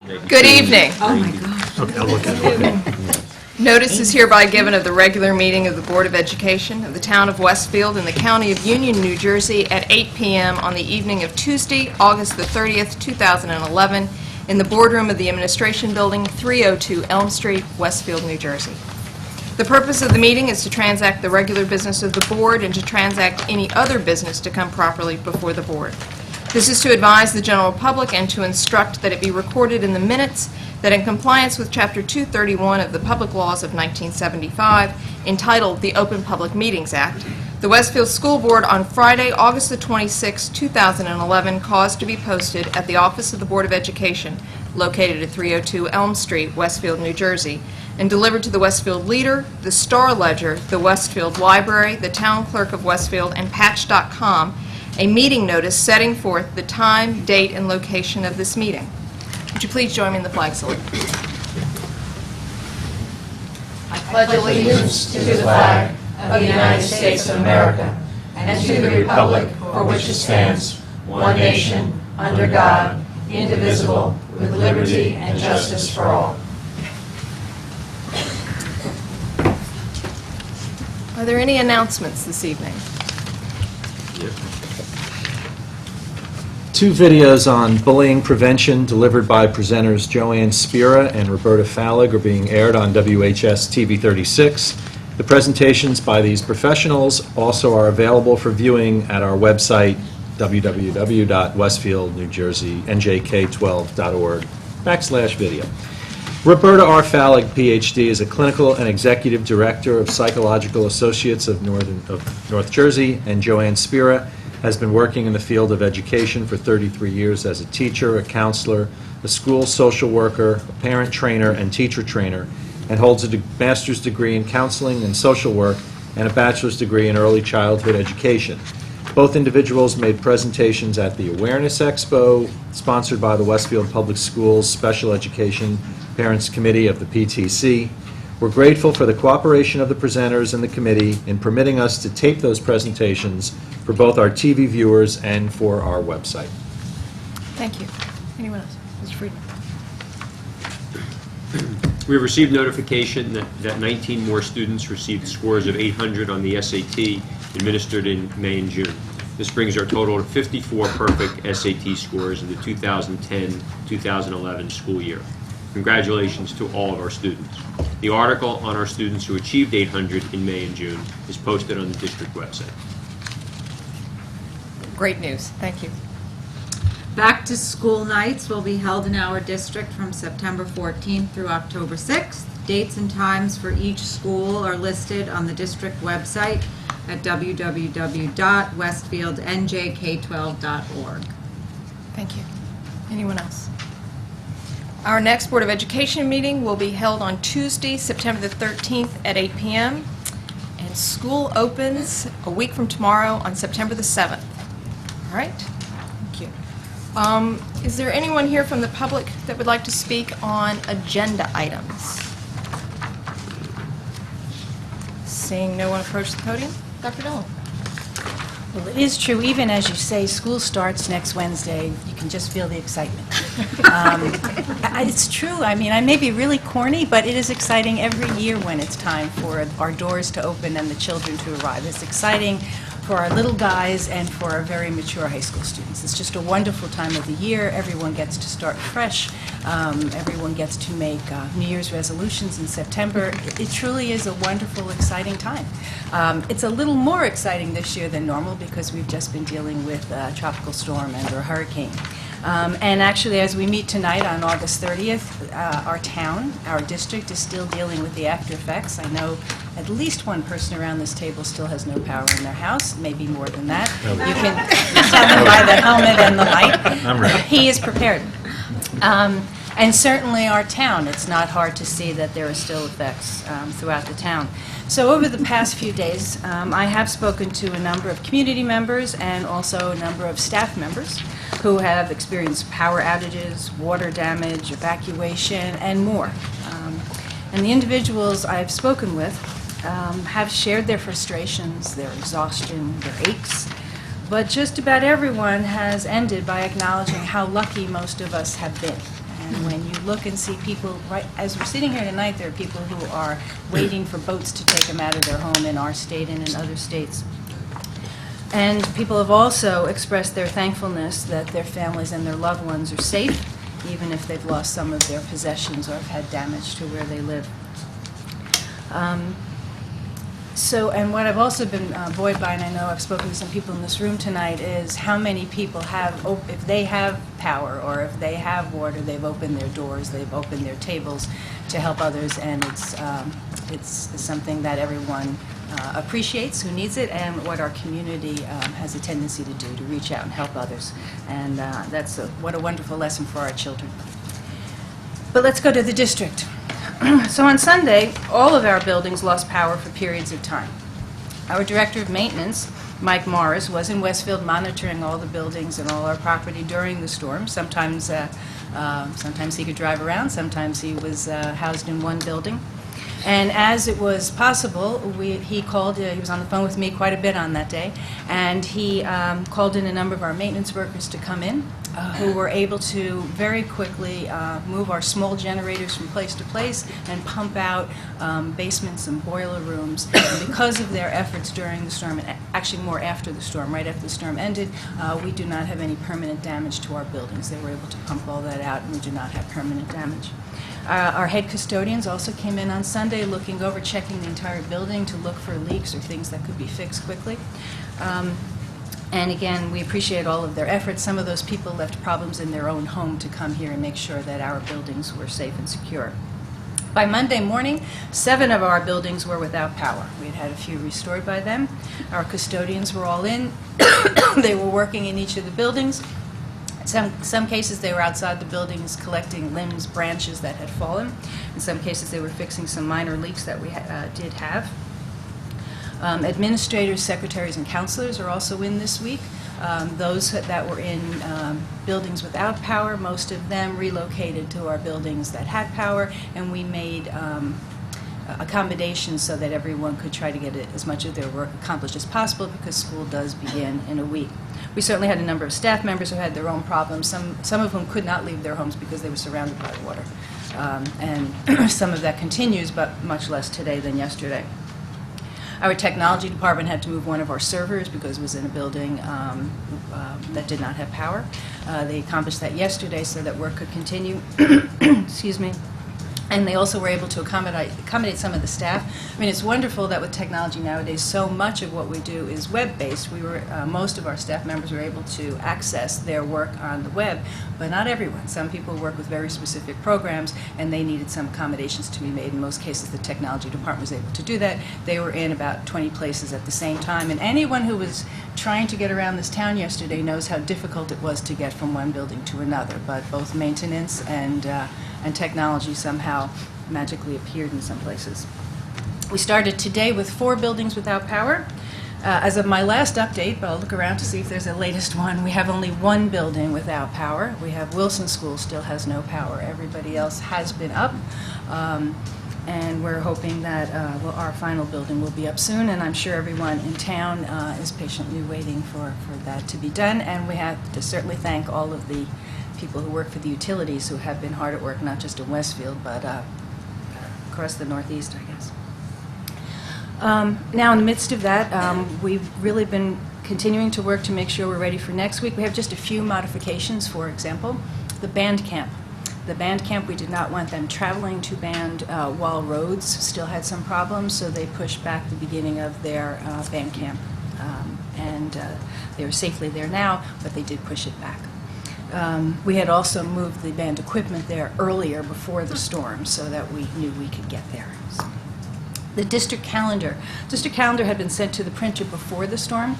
Good evening. Oh my gosh. Okay, I'll look at it. Notice is hereby given of the regular meeting of the Board of Education of the Town of Westfield in the County of Union, New Jersey at 8 p.m. on the evening of Tuesday, August the 30th, 2011, in the boardroom of the Administration Building, 302 Elm Street, Westfield, New Jersey. The purpose of the meeting is to transact the regular business of the Board and to transact any other business to come properly before the Board. This is to advise the general public and to instruct that it be recorded in the minutes that in compliance with Chapter 231 of the Public Laws of 1975, entitled the Open Public Meetings Act, the Westfield School Board on Friday, August the 26th, 2011, caused to be posted at the Office of the Board of Education, located at 302 Elm Street, Westfield, New Jersey, and delivered to the Westfield Leader, the Star Ledger, the Westfield Library, the Town Clerk of Westfield, and Patch.com, a meeting notice setting forth the time, date, and location of this meeting. Would you please join me in the flag salute? I pledge allegiance to the flag of the United States of America and to the republic for which it stands, one nation, under God, indivisible, with liberty and justice for all. Are there any announcements this evening? Two videos on bullying prevention delivered by presenters Joanne Spira and Roberta Fallig are being aired on WHS TV 36. The presentations by these professionals also are available for viewing at our website, www.westfieldnewjerseynjk12.org/video. Roberta R. Fallig, Ph.D., is a clinical and executive director of Psychological Associates of North Jersey, and Joanne Spira has been working in the field of education for 33 years as a teacher, a counselor, a school social worker, a parent trainer, and teacher trainer, and holds a master's degree in counseling and social work and a bachelor's degree in early childhood education. Both individuals made presentations at the Awareness Expo, sponsored by the Westfield Public Schools Special Education Parents Committee of the PTC. We're grateful for the cooperation of the presenters and the committee in permitting us to tape those presentations for both our TV viewers and for our website. Thank you. Anyone else? Mr. Friedman. We have received notification that 19 more students received scores of 800 on the SAT administered in May and June. This brings our total to 54 perfect SAT scores in the 2010-2011 school year. Congratulations to all of our students. The article on our students who achieved 800 in May and June is posted on the district website. Great news. Thank you. Back to school nights will be held in our district from September 14th through October 6th. Dates and times for each school are listed on the district website at www.westfieldnjk12.org. Thank you. Anyone else? Our next Board of Education meeting will be held on Tuesday, September the 13th at 8 p.m. and school opens a week from tomorrow on September the 7th. All right? Thank you. Is there anyone here from the public that would like to speak on agenda items? Seeing no one approach the podium, Dr. Dillon. Well, it is true, even as you say, school starts next Wednesday, you can just feel the excitement. It's true. I mean, I may be really corny, but it is exciting every year when it's time for our doors to open and the children to arrive. It's exciting for our little guys and for our very mature high school students. It's just a wonderful time of the year. Everyone gets to start fresh. Everyone gets to make New Year's resolutions in September. It truly is a wonderful, exciting time. It's a little more exciting this year than normal because we've just been dealing with a tropical storm and a hurricane. And actually, as we meet tonight on August 30th, our town, our district, is still dealing with the after effects. I know at least one person around this table still has no power in their house, maybe more than that. You can tell them by the helmet and the light. I'm ready. He is prepared. And certainly our town, it's not hard to see that there are still effects throughout the town. So over the past few days, I have spoken to a number of community members and also a number of staff members who have experienced power outages, water damage, evacuation, and more. And the individuals I've spoken with have shared their frustrations, their exhaustion, their aches, but just about everyone has ended by acknowledging how lucky most of us have been. And when you look and see people, right as we're sitting here tonight, there are people who are waiting for boats to take them out of their home in our state and in other states. And people have also expressed their thankfulness that their families and their loved ones are safe, even if they've lost some of their possessions or have had damage to where they live. And what I've also been buoyed by, and I know I've spoken to some people in this room tonight, is how many people have, if they have power or if they have water, they've opened their doors, they've opened their tables to help others, and it's something that everyone appreciates who needs it, and what our community has a tendency to do, to reach out and help others. And what a wonderful lesson for our children. But let's go to the district. So on Sunday, all of our buildings lost power for periods of time. Our Director of Maintenance, Mike Morris, was in Westfield monitoring all the buildings and all our property during the storm. Sometimes he could drive around, sometimes he was housed in one building. And as it was possible, he called, he was on the phone with me quite a bit on that day, and he called in a number of our maintenance workers to come in, who were able to very quickly move our small generators from place to place and pump out basements and boiler rooms. And because of their efforts during the storm, and actually more after the storm, right after the storm ended, we do not have any permanent damage to our buildings. They were able to pump all that out, and we do not have permanent damage. Our head custodians also came in on Sunday, looking over, checking the entire building to look for leaks or things that could be fixed quickly. And again, we appreciate all of their efforts. Some of those people left problems in their own home to come here and make sure that our buildings were safe and secure. By Monday morning, 7 of our buildings were without power. We had had a few restored by them. Our custodians were all in. They were working in each of the buildings. Some cases they were outside the buildings collecting limbs, branches that had fallen. In some cases they were fixing some minor leaks that we did have. Administrators, secretaries, and counselors are also in this week. Those that were in buildings without power, most of them relocated to our buildings that had power, and we made accommodations so that everyone could try to get as much of their work accomplished as possible, because school does begin in a week. We certainly had a number of staff members who had their own problems, some of whom could not leave their homes because they were surrounded by water. And some of that continues, but much less today than yesterday. Our technology department had to move one of our servers because it was in a building that did not have power. They accomplished that yesterday so that work could continue. Excuse me. And they also were able to accommodate some of the staff. I mean, it's wonderful that with technology nowadays, so much of what we do is web-based. Most of our staff members were able to access their work on the web, but not everyone. Some people work with very specific programs, and they needed some accommodations to be made. In most cases, the technology department was able to do that. They were in about 20 places at the same time, and anyone who was trying to get around this town yesterday knows how difficult it was to get from one building to another, but both maintenance and technology somehow magically appeared in some places. We started today with 4 buildings without power. As of my last update, but I'll look around to see if there's a latest one, we have only 1 building without power. We have Wilson School still has no power. Everybody else has been up. And we're hoping that our final building will be up soon, and I'm sure everyone in town is patiently waiting for that to be done. And we have to certainly thank all of the people who work for the utilities who have been hard at work, not just in Westfield, but across the Northeast, I guess. Now, in the midst of that, we've really been continuing to work to make sure we're ready for next week. We have just a few modifications. For example, the band camp. The band camp, we did not want them traveling to band while roads still had some problems, so they pushed back the beginning of their band camp. And they are safely there now, but they did push it back. We had also moved the band equipment there earlier before the storm so that we knew we could get there. So, the district calendar. District calendar had been sent to the printer before the storm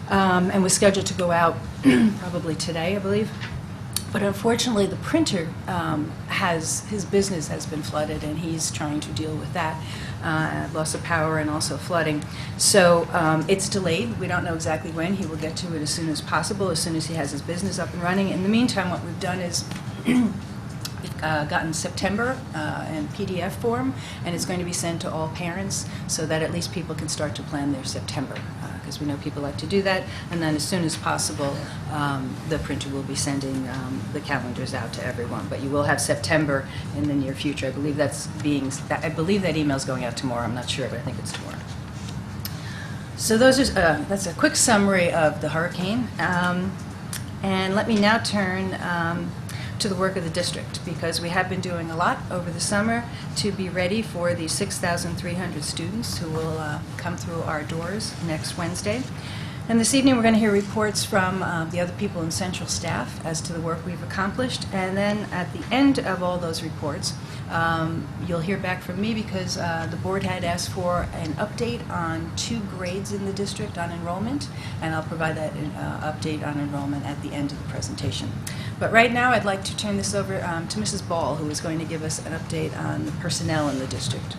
and was scheduled to go out probably today, I believe. But unfortunately, the printer his business has been flooded, and he's trying to deal with that, loss of power and also flooding. So it's delayed. We don't know exactly when. He will get to it as soon as possible, as soon as he has his business up and running. In the meantime, what we've done is we've gotten September in PDF form, and it's going to be sent to all parents so that at least people can start to plan their September. because we know people like to do that. And then as soon as possible, the printer will be sending the calendars out to everyone. But you will have September in the near future. I believe I believe that email's going out tomorrow. I'm not sure, but I think it's tomorrow. So that's a quick summary of the hurricane. And let me now turn to the work of the district, because we have been doing a lot over the summer to be ready for the 6,300 students who will come through our doors next Wednesday. And this evening, we're going to hear reports from the other people in central staff as to the work we've accomplished. And then at the end of all those reports, you'll hear back from me, because the board had asked for an update on 2 grades in the district on enrollment, and I'll provide that update on enrollment at the end of the presentation. But right now, I'd like to turn this over to Mrs. Ball, who is going to give us an update on the personnel in the district.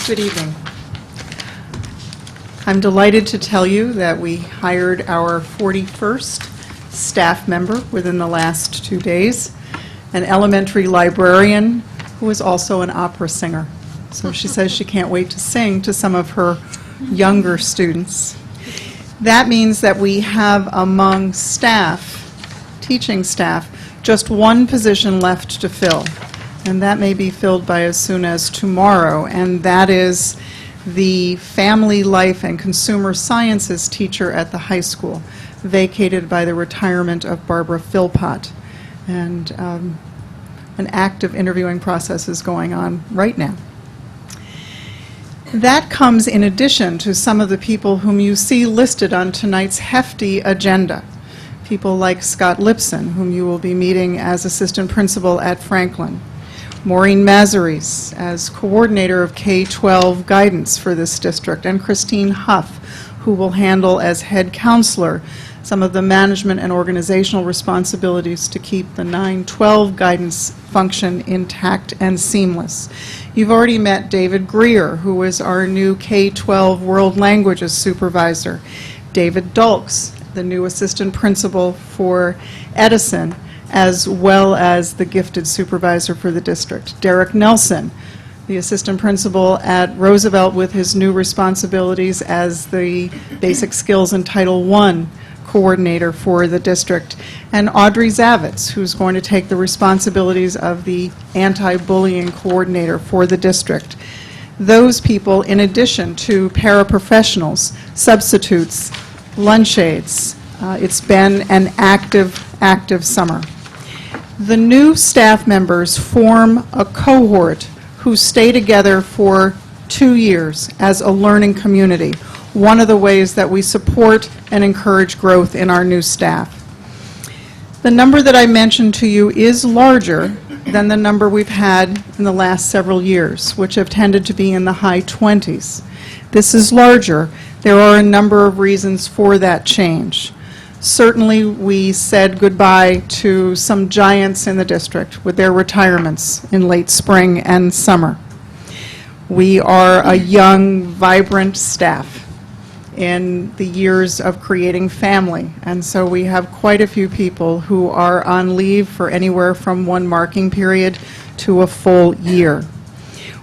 Good evening. I'm delighted to tell you that we hired our 41st staff member within the last 2 days, an elementary librarian who is also an opera singer. So she says she can't wait to sing to some of her younger students. That means that we have among staff, teaching staff, just 1 position left to fill. And that may be filled by as soon as tomorrow, and that is the Family Life and Consumer Sciences teacher at the high school, vacated by the retirement of Barbara Philpott. And an active interviewing process is going on right now. That comes in addition to some of the people whom you see listed on tonight's hefty agenda. People like Scott Lipson, whom you will be meeting as assistant principal at Franklin. Maureen Mazaries as coordinator of K-12 guidance for this district, and Christine Huff, who will handle as head counselor some of the management and organizational responsibilities to keep the 9-12 guidance function intact and seamless. You've already met David Greer, who is our new K-12 World Languages supervisor. David Dulks, the new assistant principal for Edison, as well as the gifted supervisor for the district. Derek Nelson, the assistant principal at Roosevelt, with his new responsibilities as the Basic Skills and Title I coordinator for the district. And Audrey Zavitz, who's going to take the responsibilities of the anti-bullying coordinator for the district. Those people, in addition to paraprofessionals, substitutes, lunch aides. It's been an active summer. The new staff members form a cohort who stay together for 2 years as a learning community, one of the ways that we support and encourage growth in our new staff. The number that I mentioned to you is larger than the number we've had in the last several years, which have tended to be in the high 20s. This is larger. There are a number of reasons for that change. Certainly, we said goodbye to some giants in the district with their retirements in late spring and summer. We are a young, vibrant staff in the years of creating family, and so we have quite a few people who are on leave for anywhere from 1 marking period to a full year.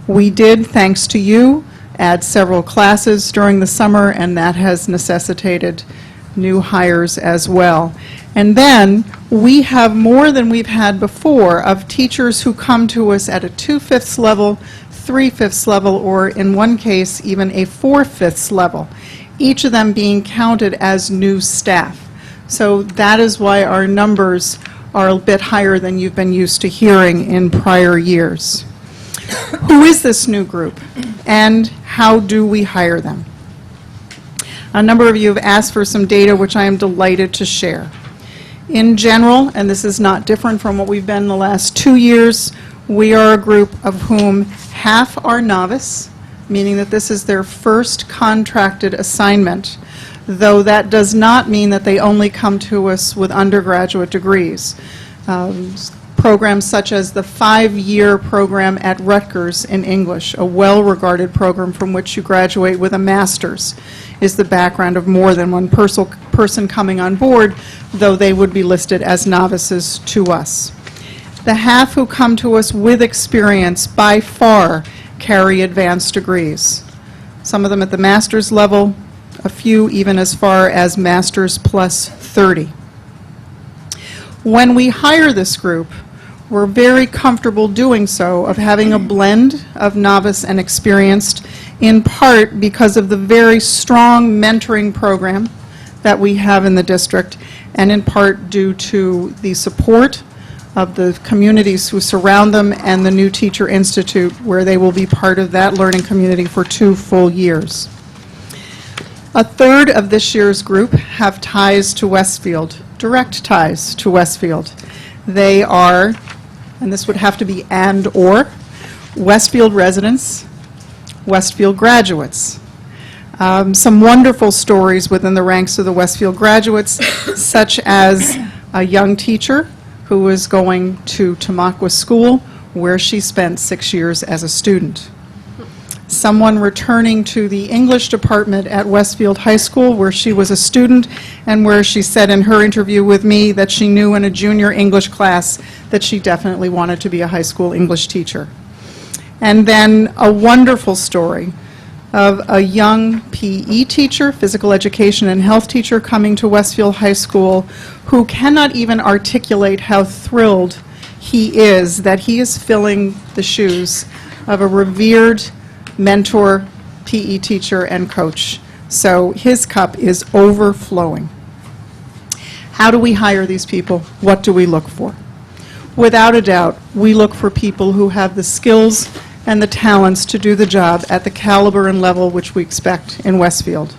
We did, thanks to you, add several classes during the summer, and that has necessitated new hires as well. And then we have more than we've had before of teachers who come to us at a 2/5 level, 3/5 level, or in one case even a 4/5 level, each of them being counted as new staff. So that is why our numbers are a bit higher than you've been used to hearing in prior years. Who is this new group, and how do we hire them? A number of you have asked for some data, which I am delighted to share. In general, and this is not different from what we've been in the last 2 years, we are a group of whom half are novice, meaning that this is their first contracted assignment, though that does not mean that they only come to us with undergraduate degrees. programs such as the 5-year program at Rutgers in English, a well-regarded program from which you graduate with a master's, is the background of more than one person coming on board, though they would be listed as novices to us. The half who come to us with experience by far carry advanced degrees, some of them at the master's level, a few even as far as master's plus 30. When we hire this group, we're very comfortable doing so, of having a blend of novice and experienced, in part because of the very strong mentoring program that we have in the district, and in part due to the support of the communities who surround them and the New Teacher Institute, where they will be part of that learning community for 2 full years. A third of this year's group have ties to Westfield, direct ties to Westfield. They are, and this would have to be and/or, Westfield residents, Westfield graduates. Some wonderful stories within the ranks of the Westfield graduates, such as a young teacher who was going to Tamaqua School, where she spent 6 years as a student. Someone returning to the English department at Westfield High School, where she was a student, and where she said in her interview with me that she knew in a junior English class that she definitely wanted to be a high school English teacher. And then a wonderful story of a young PE teacher, physical education and health teacher, coming to Westfield High School, who cannot even articulate how thrilled he is that he is filling the shoes of a revered mentor, PE teacher, and coach. So his cup is overflowing. How do we hire these people? What do we look for? Without a doubt, we look for people who have the skills and the talents to do the job at the caliber and level which we expect in Westfield.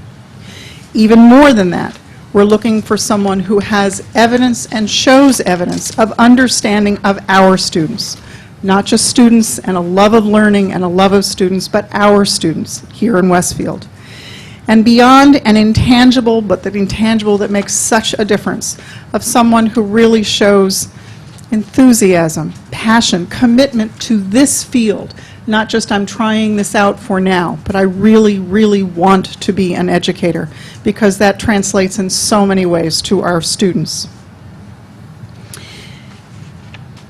Even more than that, we're looking for someone who has evidence and shows evidence of understanding of our students. Not just students and a love of learning and a love of students, but our students here in Westfield. And beyond an intangible, but the intangible that makes such a difference, of someone who really shows enthusiasm, passion, commitment to this field. Not just I'm trying this out for now, but I really, really want to be an educator, because that translates in so many ways to our students.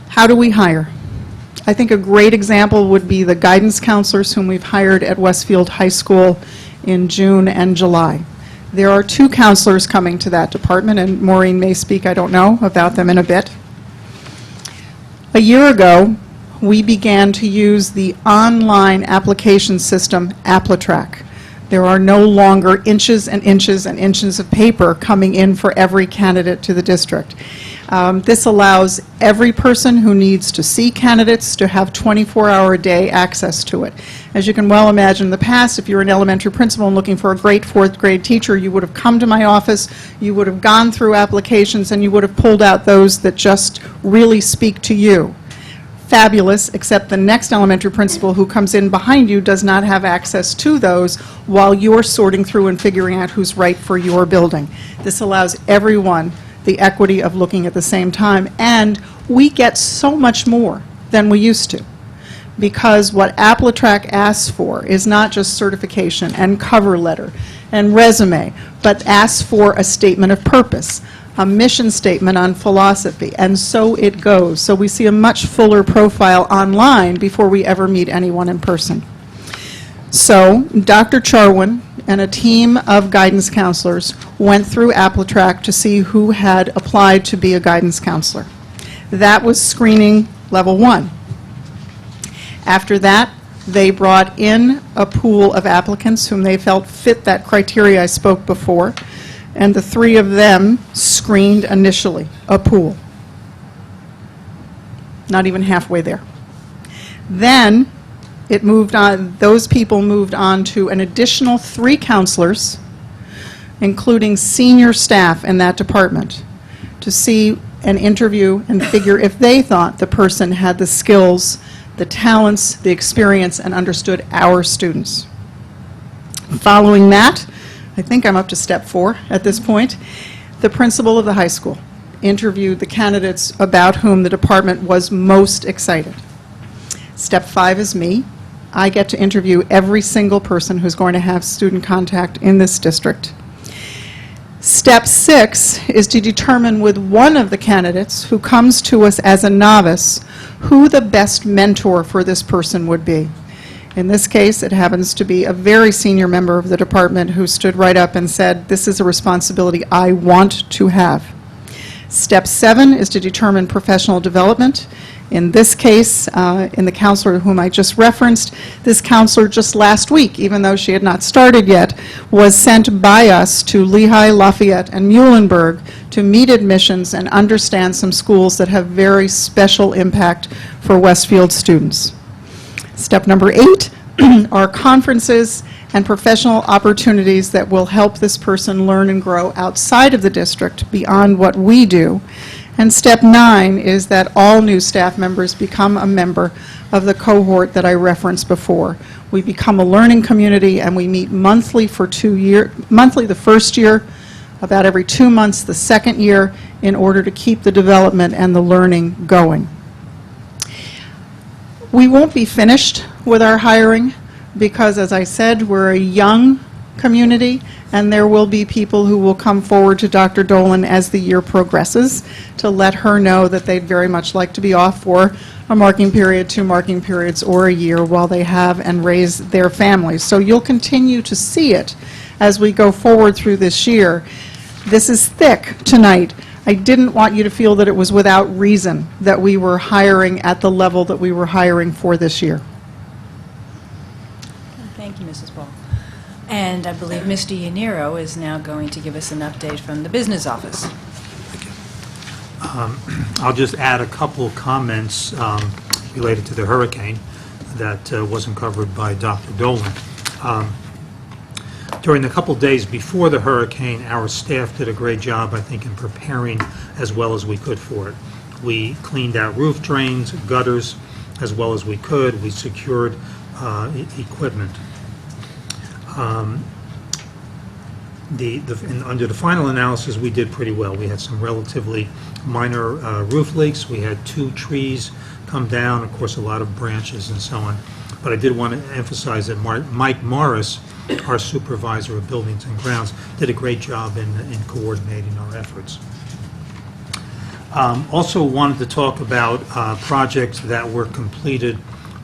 How do we hire? I think a great example would be the guidance counselors whom we've hired at Westfield High School in June and July. There are 2 counselors coming to that department, and Maureen may speak, I don't know, about them in a bit. A year ago, we began to use the online application system, AppleTrack. There are no longer inches and inches and inches of paper coming in for every candidate to the district. This allows every person who needs to see candidates to have 24-hour-a-day access to it. As you can well imagine, in the past, if you're an elementary principal and looking for a great 4th grade teacher, you would have come to my office, you would have gone through applications, and you would have pulled out those that just really speak to you. Fabulous, except the next elementary principal who comes in behind you does not have access to those while you're sorting through and figuring out who's right for your building. This allows everyone the equity of looking at the same time, and we get so much more than we used to, because what AppleTrack asks for is not just certification and cover letter and resume, but asks for a statement of purpose, a mission statement on philosophy, and so it goes. So we see a much fuller profile online before we ever meet anyone in person. So Dr. Charwin and a team of guidance counselors went through AppleTrack to see who had applied to be a guidance counselor. That was screening level 1. After that, they brought in a pool of applicants whom they felt fit that criteria I spoke before, and the 3 of them screened initially a pool. Not even halfway there. Then it moved on, those people moved on to an additional 3 counselors, including senior staff in that department, to see and interview and figure if they thought the person had the skills, the talents, the experience, and understood our students. Following that, I think I'm up to step 4 at this point, the principal of the high school interviewed the candidates about whom the department was most excited. Step 5 is me. I get to interview every single person who's going to have student contact in this district. Step 6 is to determine with one of the candidates who comes to us as a novice who the best mentor for this person would be. In this case, it happens to be a very senior member of the department who stood right up and said, "This is a responsibility I want to have." Step 7 is to determine professional development. In this case, in the counselor whom I just referenced, this counselor just last week, even though she had not started yet, was sent by us to Lehigh, Lafayette, and Muhlenberg to meet admissions and understand some schools that have very special impact for Westfield students. Step number 8 are conferences and professional opportunities that will help this person learn and grow outside of the district beyond what we do. And step 9 is that all new staff members become a member of the cohort that I referenced before. We become a learning community, and we meet monthly for 2 years, monthly the first year, about every 2 months the second year, in order to keep the development and the learning going. We won't be finished with our hiring because, as I said, we're a young community, and there will be people who will come forward to Dr. Dolan as the year progresses to let her know that they'd very much like to be off for a marking period, 2 marking periods, or a year while they have and raise their families. So you'll continue to see it as we go forward through this year. This is thick tonight. I didn't want you to feel that it was without reason that we were hiring at the level that we were hiring for this year. Thank you, Mrs. Ball. And I believe Mr. Yaniro is now going to give us an update from the business office. I'll just add a couple comments related to the hurricane that wasn't covered by Dr. Dolan. During the couple days before the hurricane, our staff did a great job, I think, in preparing as well as we could for it. We cleaned out roof drains, gutters, as well as we could. We secured equipment. Under the final analysis, we did pretty well. We had some relatively minor roof leaks. We had 2 trees come down, of course, a lot of branches and so on. But I did want to emphasize that Mike Morris, our supervisor of buildings and grounds, did a great job in coordinating our efforts. Also wanted to talk about projects that were completed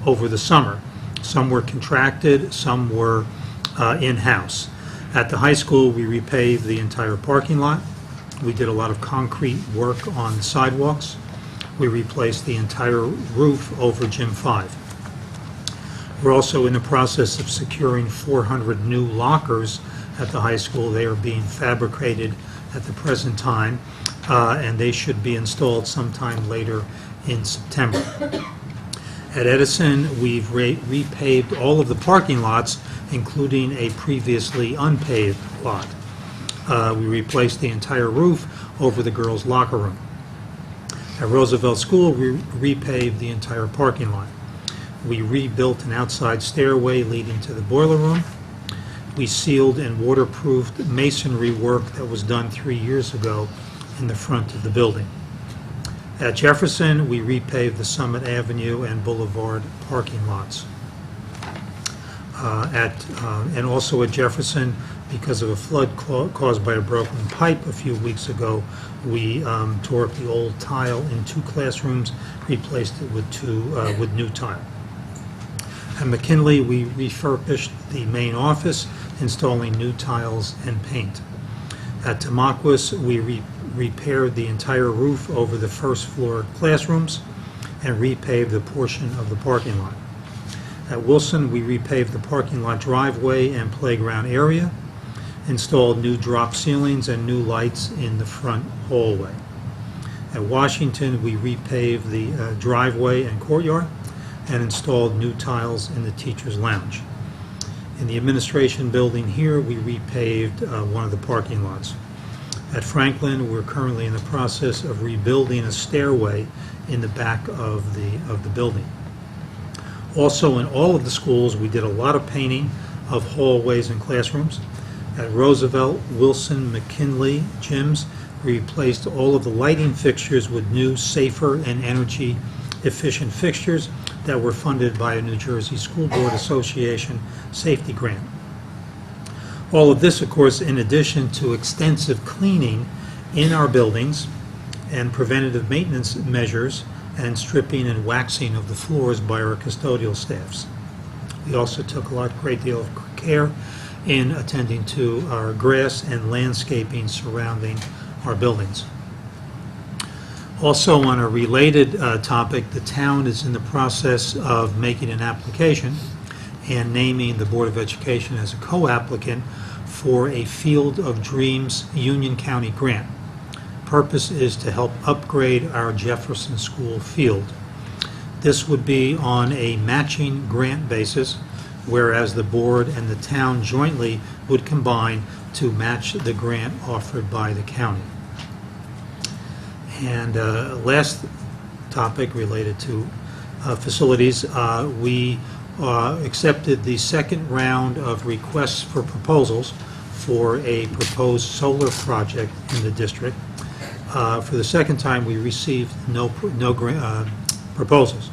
over the summer. Some were contracted, some were in-house. At the high school, we repaved the entire parking lot. We did a lot of concrete work on the sidewalks. We replaced the entire roof over Gym 5. We're also in the process of securing 400 new lockers at the high school. They are being fabricated at the present time, and they should be installed sometime later in September. At Edison, we've repaved all of the parking lots, including a previously unpaved lot. We replaced the entire roof over the girls' locker room. At Roosevelt School, we repaved the entire parking lot. We rebuilt an outside stairway leading to the boiler room. We sealed and waterproofed masonry work that was done 3 years ago in the front of the building. At Jefferson, we repaved the Summit Avenue and Boulevard parking lots. And also at Jefferson, because of a flood caused by a broken pipe a few weeks ago, we tore up the old tile in 2 classrooms, replaced it with new tile. At McKinley, we refurbished the main office, installing new tiles and paint. At Tamaulipas, we repaired the entire roof over the first floor classrooms and repaved a portion of the parking lot. At Wilson, we repaved the parking lot driveway and playground area, installed new drop ceilings and new lights in the front hallway. At Washington, we repaved the driveway and courtyard and installed new tiles in the teacher's lounge. In the administration building here, we repaved one of the parking lots. At Franklin, we're currently in the process of rebuilding a stairway in the back of the building. Also, in all of the schools, we did a lot of painting of hallways and classrooms. At Roosevelt, Wilson, McKinley gyms, We replaced all of the lighting fixtures with new, safer, and energy-efficient fixtures that were funded by a New Jersey School Board Association safety grant. All of this, of course, in addition to extensive cleaning in our buildings and preventative maintenance measures and stripping and waxing of the floors by our custodial staffs. We also took a great deal of care in attending to our grass and landscaping surrounding our buildings. Also, on a related topic, the town is in the process of making an application and naming the Board of Education as a co-applicant for a Field of Dreams Union County grant. Purpose is to help upgrade our Jefferson School field. This would be on a matching grant basis, whereas the board and the town jointly would combine to match the grant offered by the county. And last topic related to facilities, we accepted the second round of requests for proposals for a proposed solar project in the district. For the second time, we received no proposals.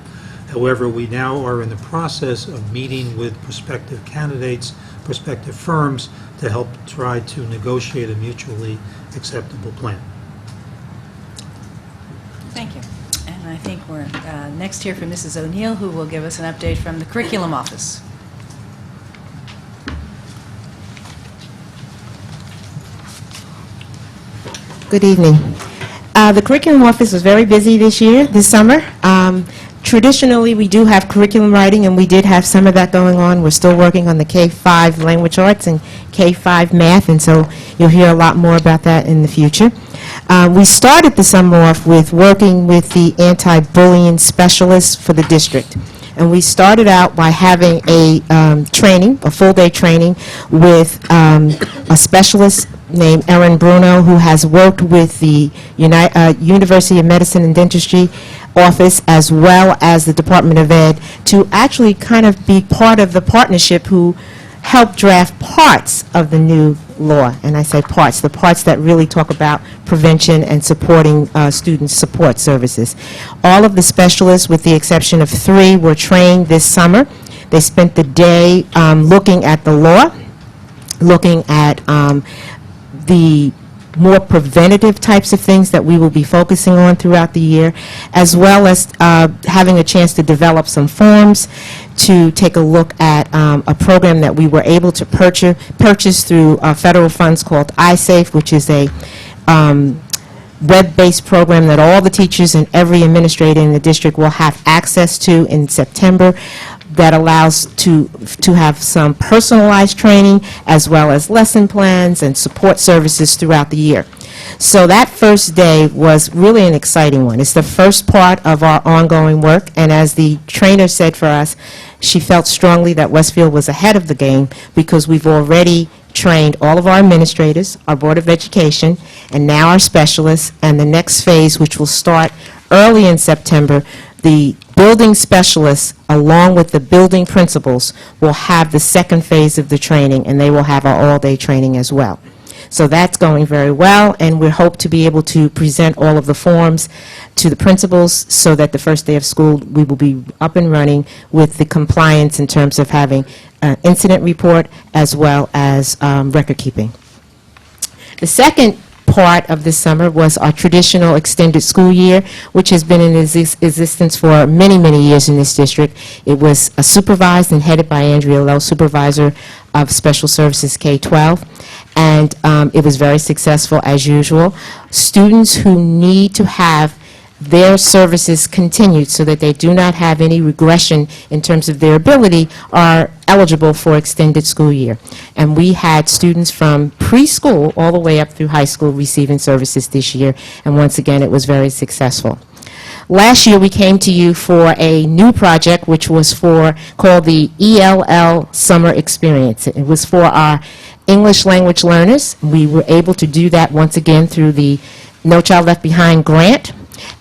However, we now are in the process of meeting with prospective candidates, prospective firms, to help try to negotiate a mutually acceptable plan. Thank you. And I think we're next here for Mrs. O'Neill, who will give us an update from the Curriculum Office. Good evening. The Curriculum Office was very busy this summer. Traditionally, we do have curriculum writing, and we did have some of that going on. We're still working on the K-5 language arts and K-5 math, and so you'll hear a lot more about that in the future. We started the summer off with working with the anti-bullying specialists for the district. And we started out by having a training, a full-day training, with a specialist named Erin Bruno, who has worked with the University of Medicine and Dentistry office as well as the Department of Ed to actually kind of be part of the partnership who helped draft parts of the new law. And I say parts, the parts that really talk about prevention and supporting student support services. All of the specialists, with the exception of 3, were trained this summer. They spent the day looking at the law, looking at the more preventative types of things that we will be focusing on throughout the year, as well as having a chance to develop some forms to take a look at a program that we were able to purchase through federal funds called iSafe, which is a web-based program that all the teachers and every administrator in the district will have access to in September, that allows to have some personalized training as well as lesson plans and support services throughout the year. So that first day was really an exciting one. It's the first part of our ongoing work, and as the trainer said for us, she felt strongly that Westfield was ahead of the game because we've already trained all of our administrators, our Board of Education, and now our specialists, and the next phase, which will start early in September, the building specialists, along with the building principals, will have the second phase of the training, and they will have our all-day training as well. So that's going very well, and we hope to be able to present all of the forms to the principals so that the first day of school we will be up and running with the compliance in terms of having an incident report as well as record keeping. The second part of this summer was our traditional extended school year, which has been in existence for many, many years in this district. It was supervised and headed by Andrea Lowe, Supervisor of Special Services K-12, and it was very successful as usual. Students who need to have their services continued so that they do not have any regression in terms of their ability are eligible for extended school year. And we had students from preschool all the way up through high school receiving services this year, and once again it was very successful. Last year we came to you for a new project which was called the ELL Summer Experience. It was for our English language learners. We were able to do that once again through the No Child Left Behind grant.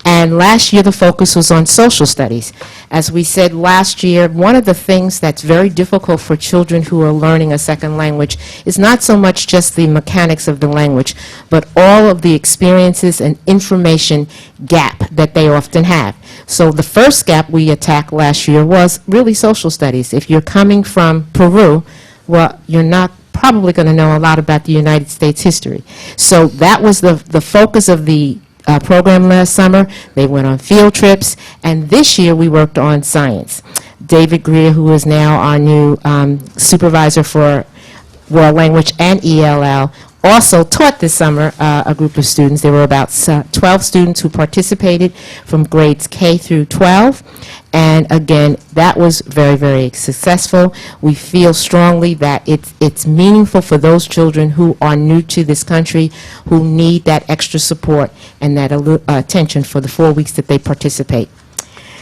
And last year, the focus was on social studies. As we said last year, one of the things that's very difficult for children who are learning a second language is not so much just the mechanics of the language, but all of the experiences and information gap that they often have. So the first gap we attacked last year was really social studies. If you're coming from Peru, well, you're not probably going to know a lot about the United States history. So that was the focus of the program last summer. They went on field trips, and this year we worked on science. David Greer, who is now our new supervisor for world language and ELL, also taught this summer a group of students. There were about 12 students who participated from grades K through 12. And again, that was very, very successful. We feel strongly that it's meaningful for those children who are new to this country, who need that extra support and that attention for the 4 weeks that they participate.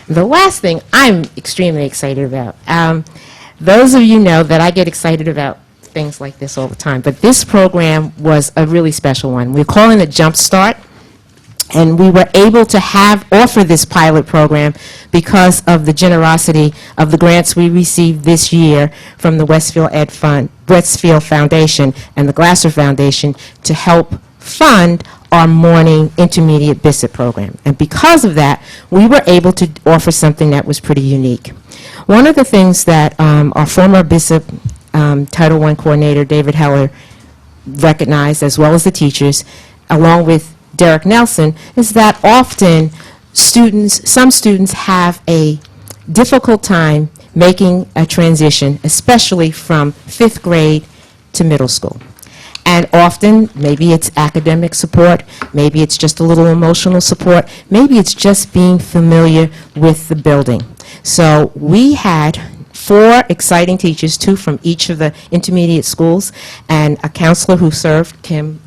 The last thing I'm extremely excited about, those of you know that I get excited about things like this all the time, but this program was a really special one. We're calling it Jump Start. And we were able to offer this pilot program because of the generosity of the grants we received this year from the Westfield Foundation and the Glasser Foundation to help fund our morning intermediate BISSET program. And because of that, we were able to offer something that was pretty unique. One of the things that our former BISSET Title I coordinator, David Heller, recognized, as well as the teachers, along with Derek Nelson, is that often some students have a difficult time making a transition, especially from 5th grade to middle school. And often, maybe it's academic support, maybe it's just a little emotional support, maybe it's just being familiar with the building. So we had 4 exciting teachers, 2 from each of the intermediate schools, and a counselor who served, Kim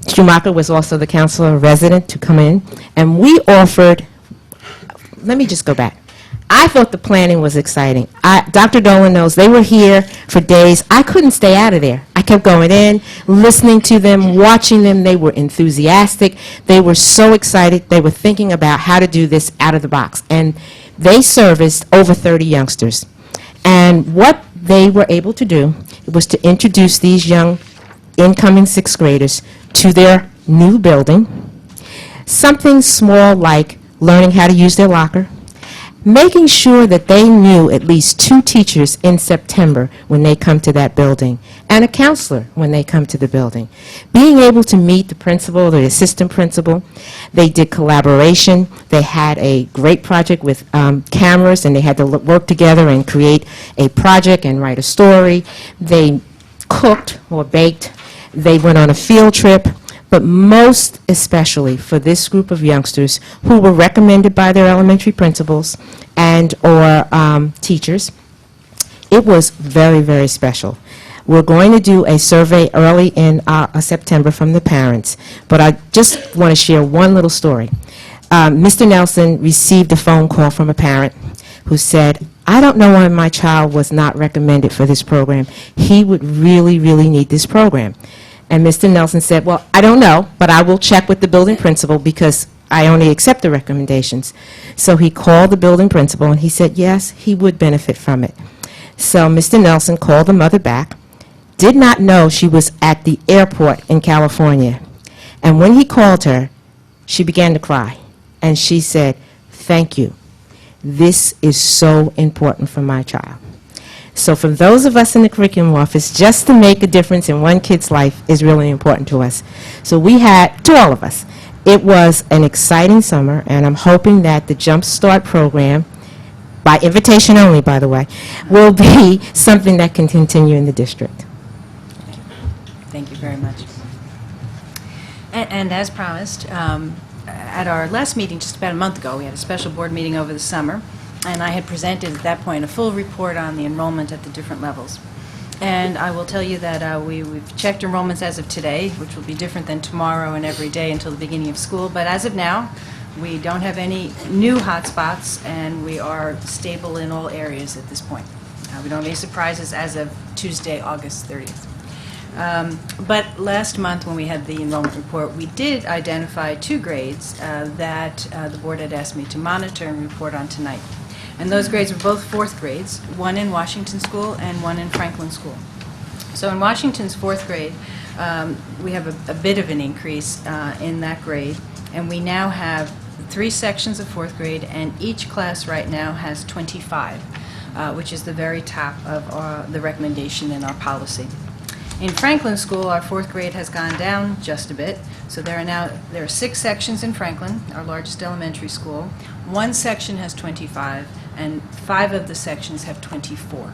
Schumacher was also the counselor resident to come in, and we offered, let me just go back. I thought the planning was exciting. Dr. Dolan knows they were here for days. I couldn't stay out of there. I kept going in, listening to them, watching them. They were enthusiastic. They were so excited. They were thinking about how to do this out of the box. And they serviced over 30 youngsters. And what they were able to do was to introduce these young incoming 6th graders to their new building, something small like learning how to use their locker, making sure that they knew at least 2 teachers in September when they come to that building, and a counselor when they come to the building. Being able to meet the principal, the assistant principal. They did collaboration. They had a great project with cameras, and they had to work together and create a project and write a story. They cooked or baked. They went on a field trip, but most especially for this group of youngsters who were recommended by their elementary principals and or teachers, it was very, very special. We're going to do a survey early in September from the parents, but I just want to share one little story. Mr. Nelson received a phone call from a parent who said, I don't know why my child was not recommended for this program. He would really, really need this program. And Mr. Nelson said, well, I don't know, but I will check with the building principal because I only accept the recommendations. So he called the building principal, and he said, yes, he would benefit from it. So Mr. Nelson called the mother back, did not know she was at the airport in California. And when he called her, she began to cry. And she said, thank you. This is so important for my child. So for those of us in the curriculum office, just to make a difference in one kid's life is really important to us. So we had, to all of us, it was an exciting summer, and I'm hoping that the Jump Start program, by invitation only, by the way, will be something that can continue in the district. Thank you very much. And as promised, at our last meeting just about a month ago, we had a special board meeting over the summer, and I had presented at that point a full report on the enrollment at the different levels. And I will tell you that we've checked enrollments as of today, which will be different than tomorrow and every day until the beginning of school. But as of now, we don't have any new hotspots, and we are stable in all areas at this point. We don't have any surprises as of Tuesday, August 30th. But last month, when we had the enrollment report, we did identify 2 grades that the board had asked me to monitor and report on tonight. And those grades were both 4th grades, one in Washington School and one in Franklin School. So in Washington's 4th grade, we have a bit of an increase in that grade, and we now have 3 sections of 4th grade, and each class right now has 25, which is the very top of the recommendation in our policy. In Franklin School, our 4th grade has gone down just a bit, so there are 6 sections in Franklin, our largest elementary school. 1 section has 25, and 5 of the sections have 24.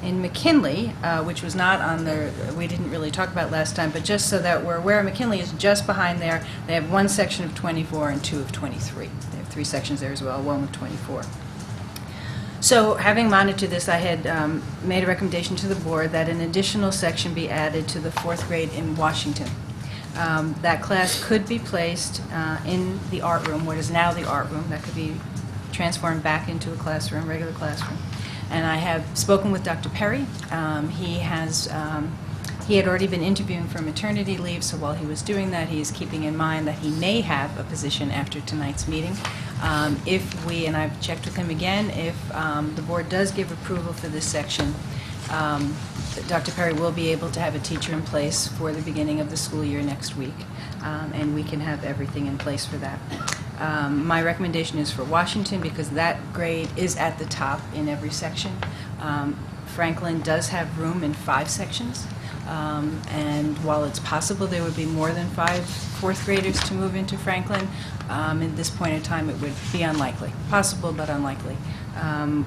In McKinley, which was not on the, we didn't really talk about last time, but just so that we're aware, McKinley is just behind there. They have 1 section of 24 and 2 of 23. They have 3 sections there as well, 1 with 24. So having monitored this, I had made a recommendation to the board that an additional section be added to the 4th grade in Washington. That class could be placed in the art room, what is now the art room. That could be transformed back into a classroom, regular classroom. And I have spoken with Dr. Perry. He had already been interviewing for maternity leave, so while he was doing that, he is keeping in mind that he may have a position after tonight's meeting. If we, and I've checked with him again, if the board does give approval for this section, Dr. Perry will be able to have a teacher in place for the beginning of the school year next week, and we can have everything in place for that. My recommendation is for Washington because that grade is at the top in every section. Franklin does have room in 5 sections, and while it's possible there would be more than 5 4th graders to move into Franklin, at this point in time it would be unlikely. Possible, but unlikely.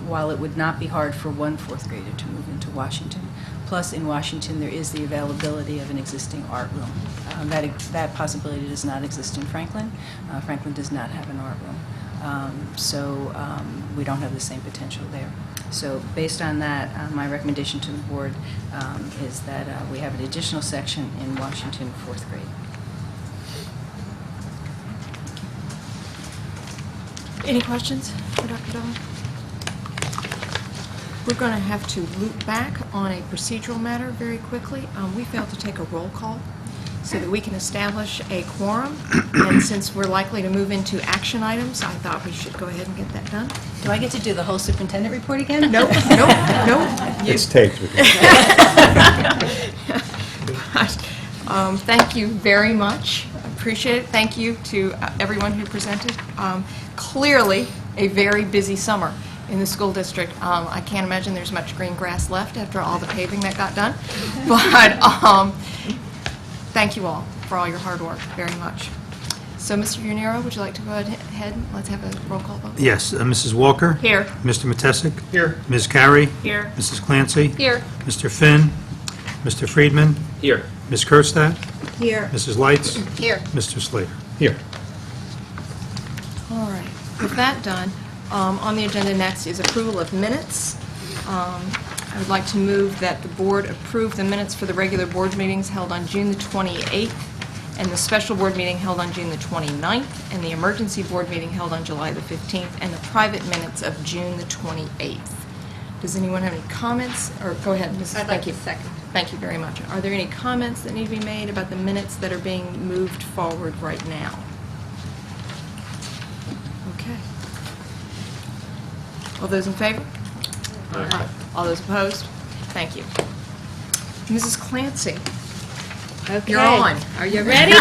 While it would not be hard for 1 4th grader to move into Washington. Plus, in Washington, there is the availability of an existing art room. That possibility does not exist in Franklin. Franklin does not have an art room. So we don't have the same potential there. So based on that, my recommendation to the board is that we have an additional section in Washington 4th grade. Any questions for Dr. Dolan? We're going to have to loop back on a procedural matter very quickly. We failed to take a roll call so that we can establish a quorum. And since we're likely to move into action items, I thought we should go ahead and get that done. Do I get to do the whole superintendent report again? Nope. It's taped. Thank you very much. Appreciate it. Thank you to everyone who presented. Clearly, a very busy summer in the school district. I can't imagine there's much green grass left after all the paving that got done. But thank you all for all your hard work, very much. So, Mr. Unero, would you like to go ahead? Let's have a roll call vote. Yes, Mrs. Walker? Here. Mr. Matesic? Here. Ms. Carey? Here. Mrs. Clancy? Here. Mr. Finn? Mr. Friedman? Here. Ms. Kerstad? Here. Mrs. Lights? Here. Mr. Slater? Here. All right. With that done, on the agenda next is approval of minutes. I would like to move that the board approve the minutes for the regular board meetings held on June the 28th, and the special board meeting held on June the 29th, and the emergency board meeting held on July the 15th, and the private minutes of June the 28th. Does anyone have any comments? Or go ahead, Mrs. I'd like to second. Thank you very much. Are there any comments that need to be made about the minutes that are being moved forward right now? Okay. All those in favor? Aye. All those opposed? Thank you. Mrs. Clancy, Okay. you're on. Are you ready?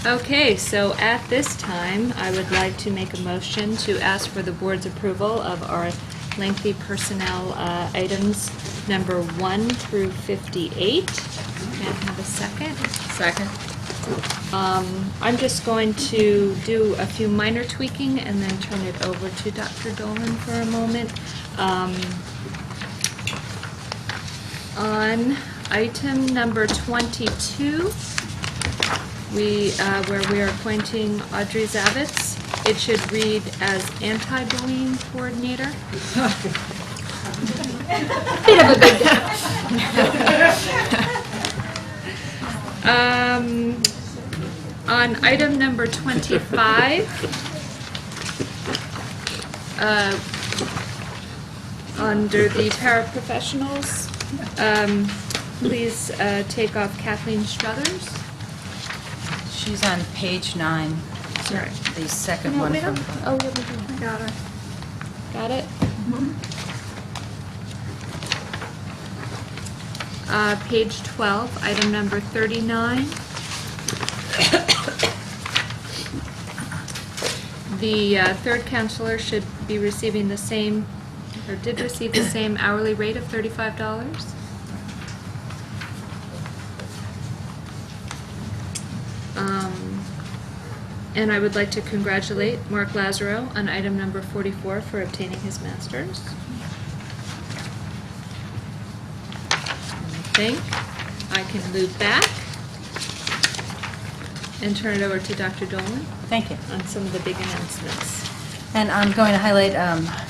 Okay, so at this time, I would like to make a motion to ask for the board's approval of our lengthy personnel items, number 1 through 58. May I have a second? Second. I'm just going to do a few minor tweaking and then turn it over to Dr. Dolan for a moment. On item number 22, where we are appointing Audrey Zavitz, it should read as anti-bullying coordinator. On item number 25, under the paraprofessionals, Please take off Kathleen Struthers. She's on page 9, Sorry. the second one from the bottom. Oh, yeah, we do. Got her. Got it? Page 12, item number 39. The third counselor should be receiving the same, or did receive the same hourly rate of $35. And I would like to congratulate Mark Lazaro on item number 44 for obtaining his master's. I think I can move back and turn it over to Dr. Dolan Thank you. on some of the big announcements. And I'm going to highlight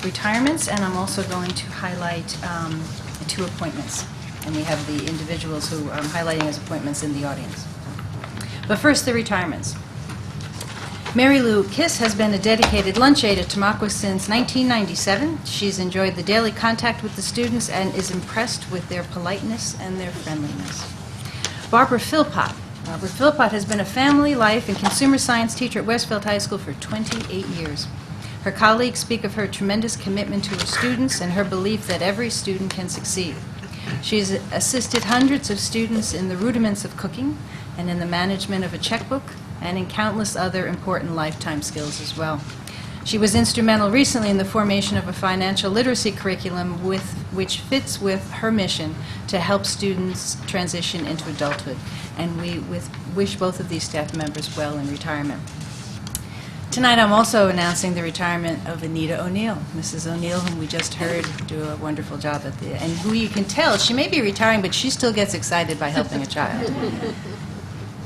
retirements, and I'm also going to highlight 2 appointments. And we have the individuals who I'm highlighting as appointments in the audience. But first, the retirements. Mary Lou Kiss has been a dedicated lunch aide at Tamaqua since 1997. She's enjoyed the daily contact with the students and is impressed with their politeness and their friendliness. Barbara Philpott. Barbara Philpott has been a family life and consumer science teacher at Westfield High School for 28 years. Her colleagues speak of her tremendous commitment to her students and her belief that every student can succeed. She's assisted hundreds of students in the rudiments of cooking and in the management of a checkbook and in countless other important lifetime skills as well. She was instrumental recently in the formation of a financial literacy curriculum which fits with her mission to help students transition into adulthood. And we wish both of these staff members well in retirement. Tonight I'm also announcing the retirement of Anita O'Neill. Mrs. O'Neill, whom we just heard do a wonderful job and who you can tell, she may be retiring, but she still gets excited by helping a child.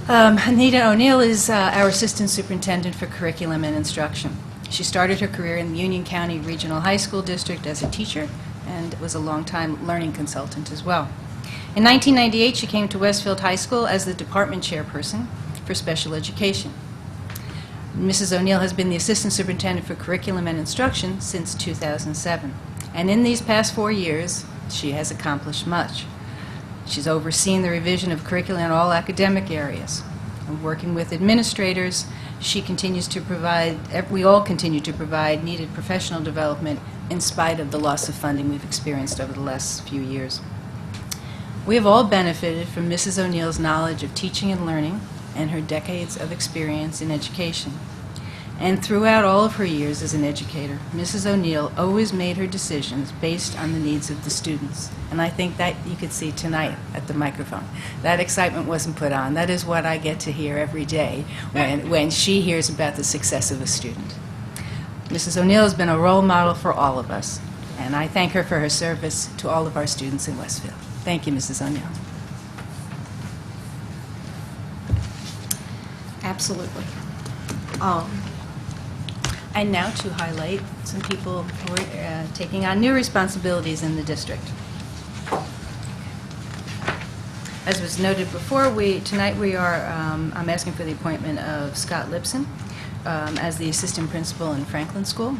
Anita O'Neill is our Assistant Superintendent for Curriculum and Instruction. She started her career in the Union County Regional High School District as a teacher and was a long-time learning consultant as well. In 1998, she came to Westfield High School as the department chairperson for special education. Mrs. O'Neill has been the Assistant Superintendent for Curriculum and Instruction since 2007. And in these past 4 years, she has accomplished much. She's overseen the revision of curriculum in all academic areas. And working with administrators, she continues to provide, we all continue to provide needed professional development in spite of the loss of funding we've experienced over the last few years. We have all benefited from Mrs. O'Neill's knowledge of teaching and learning and her decades of experience in education. And throughout all of her years as an educator, Mrs. O'Neill always made her decisions based on the needs of the students. And I think that you could see tonight at the microphone. That excitement wasn't put on. That is what I get to hear every day when she hears about the success of a student. Mrs. O'Neill has been a role model for all of us, and I thank her for her service to all of our students in Westfield. Thank you, Mrs. O'Neill. Absolutely. And now to highlight some people who are taking on new responsibilities in the district. As was noted before, tonight I'm asking for the appointment of Scott Lipson as the assistant principal in Franklin School.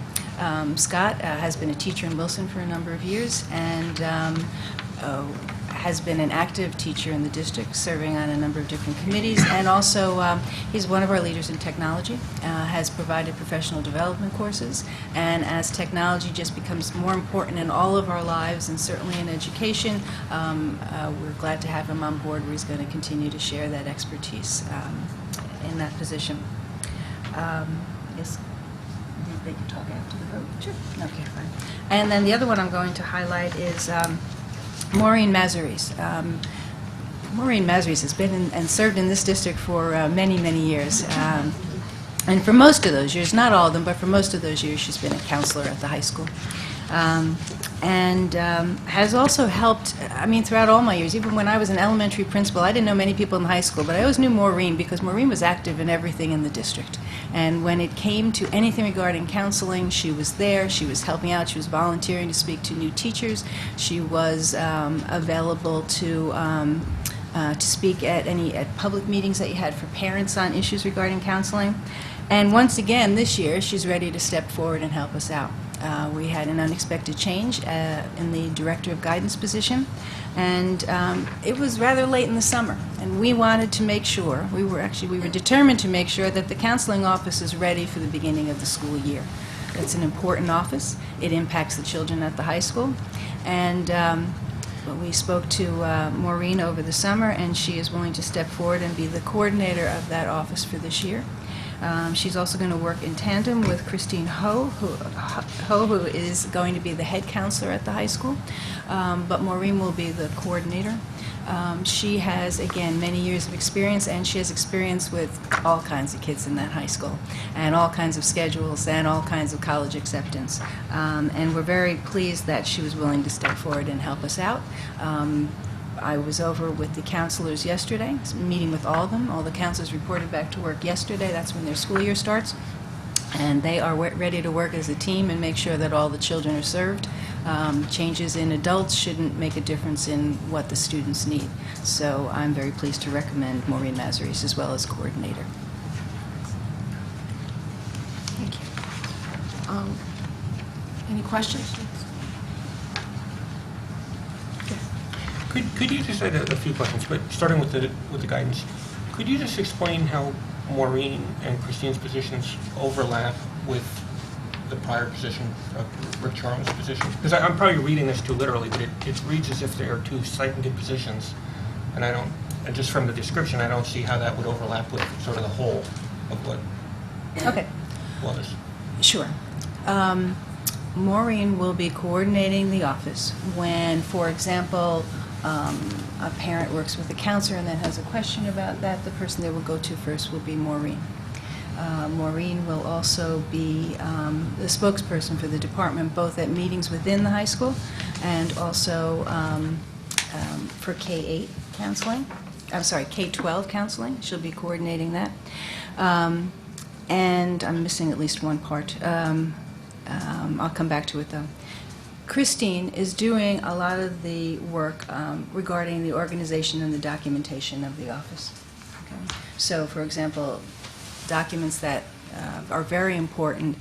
Scott has been a teacher in Wilson for a number of years and has been an active teacher in the district, serving on a number of different committees, and also he's one of our leaders in technology, has provided professional development courses, and as technology just becomes more important in all of our lives, and certainly in education, we're glad to have him on board where he's going to continue to share that expertise in that position. Yes, they can talk after the vote. Sure. Okay, fine. And then the other one I'm going to highlight is Maureen Mazuris. Maureen Mazuris has been and served in this district for many, many years. And for most of those years, not all of them, but for most of those years, she's been a counselor at the high school. And has also helped, throughout all my years, even when I was an elementary principal, I didn't know many people in high school, but I always knew Maureen because Maureen was active in everything in the district. And when it came to anything regarding counseling, she was there, she was helping out, she was volunteering to speak to new teachers, she was available to speak at public meetings that you had for parents on issues regarding counseling. And once again, this year, she's ready to step forward and help us out. We had an unexpected change in the Director of Guidance position, and it was rather late in the summer, and we wanted to make sure, we were determined to make sure that the counseling office is ready for the beginning of the school year. It's an important office. It impacts the children at the high school, and we spoke to Maureen over the summer, and she is willing to step forward and be the coordinator of that office for this year. She's also going to work in tandem with Christine Ho, who is going to be the head counselor at the high school, but Maureen will be the coordinator. She has, again, many years of experience, and she has experience with all kinds of kids in that high school, and all kinds of schedules, and all kinds of college acceptance. And we're very pleased that she was willing to step forward and help us out. I was over with the counselors yesterday, meeting with all of them. All the counselors reported back to work yesterday. That's when their school year starts. And they are ready to work as a team and make sure that all the children are served. Changes in adults shouldn't make a difference in what the students need. So I'm very pleased to recommend Maureen Mazaris as well as coordinator. Thank you. Any questions? Could you just add a few questions, but starting with the guidance, could you just explain how Maureen and Christine's positions overlap with the prior position of Rick Charman's position? Because I'm probably reading this too literally, but it reads as if they are two seconded positions, and just from the description, I don't see how that would overlap with sort of the whole of what Okay. was. Sure. Maureen will be coordinating the office when, for example, a parent works with a counselor and then has a question about that. The person they will go to first will be Maureen. Maureen will also be the spokesperson for the department, both at meetings within the high school and also for K-8 counseling. I'm sorry, K-12 counseling. She'll be coordinating that. And I'm missing at least one part. I'll come back to it, though. Christine is doing a lot of the work regarding the organization and the documentation of the office. Okay? So, for example, documents that are very important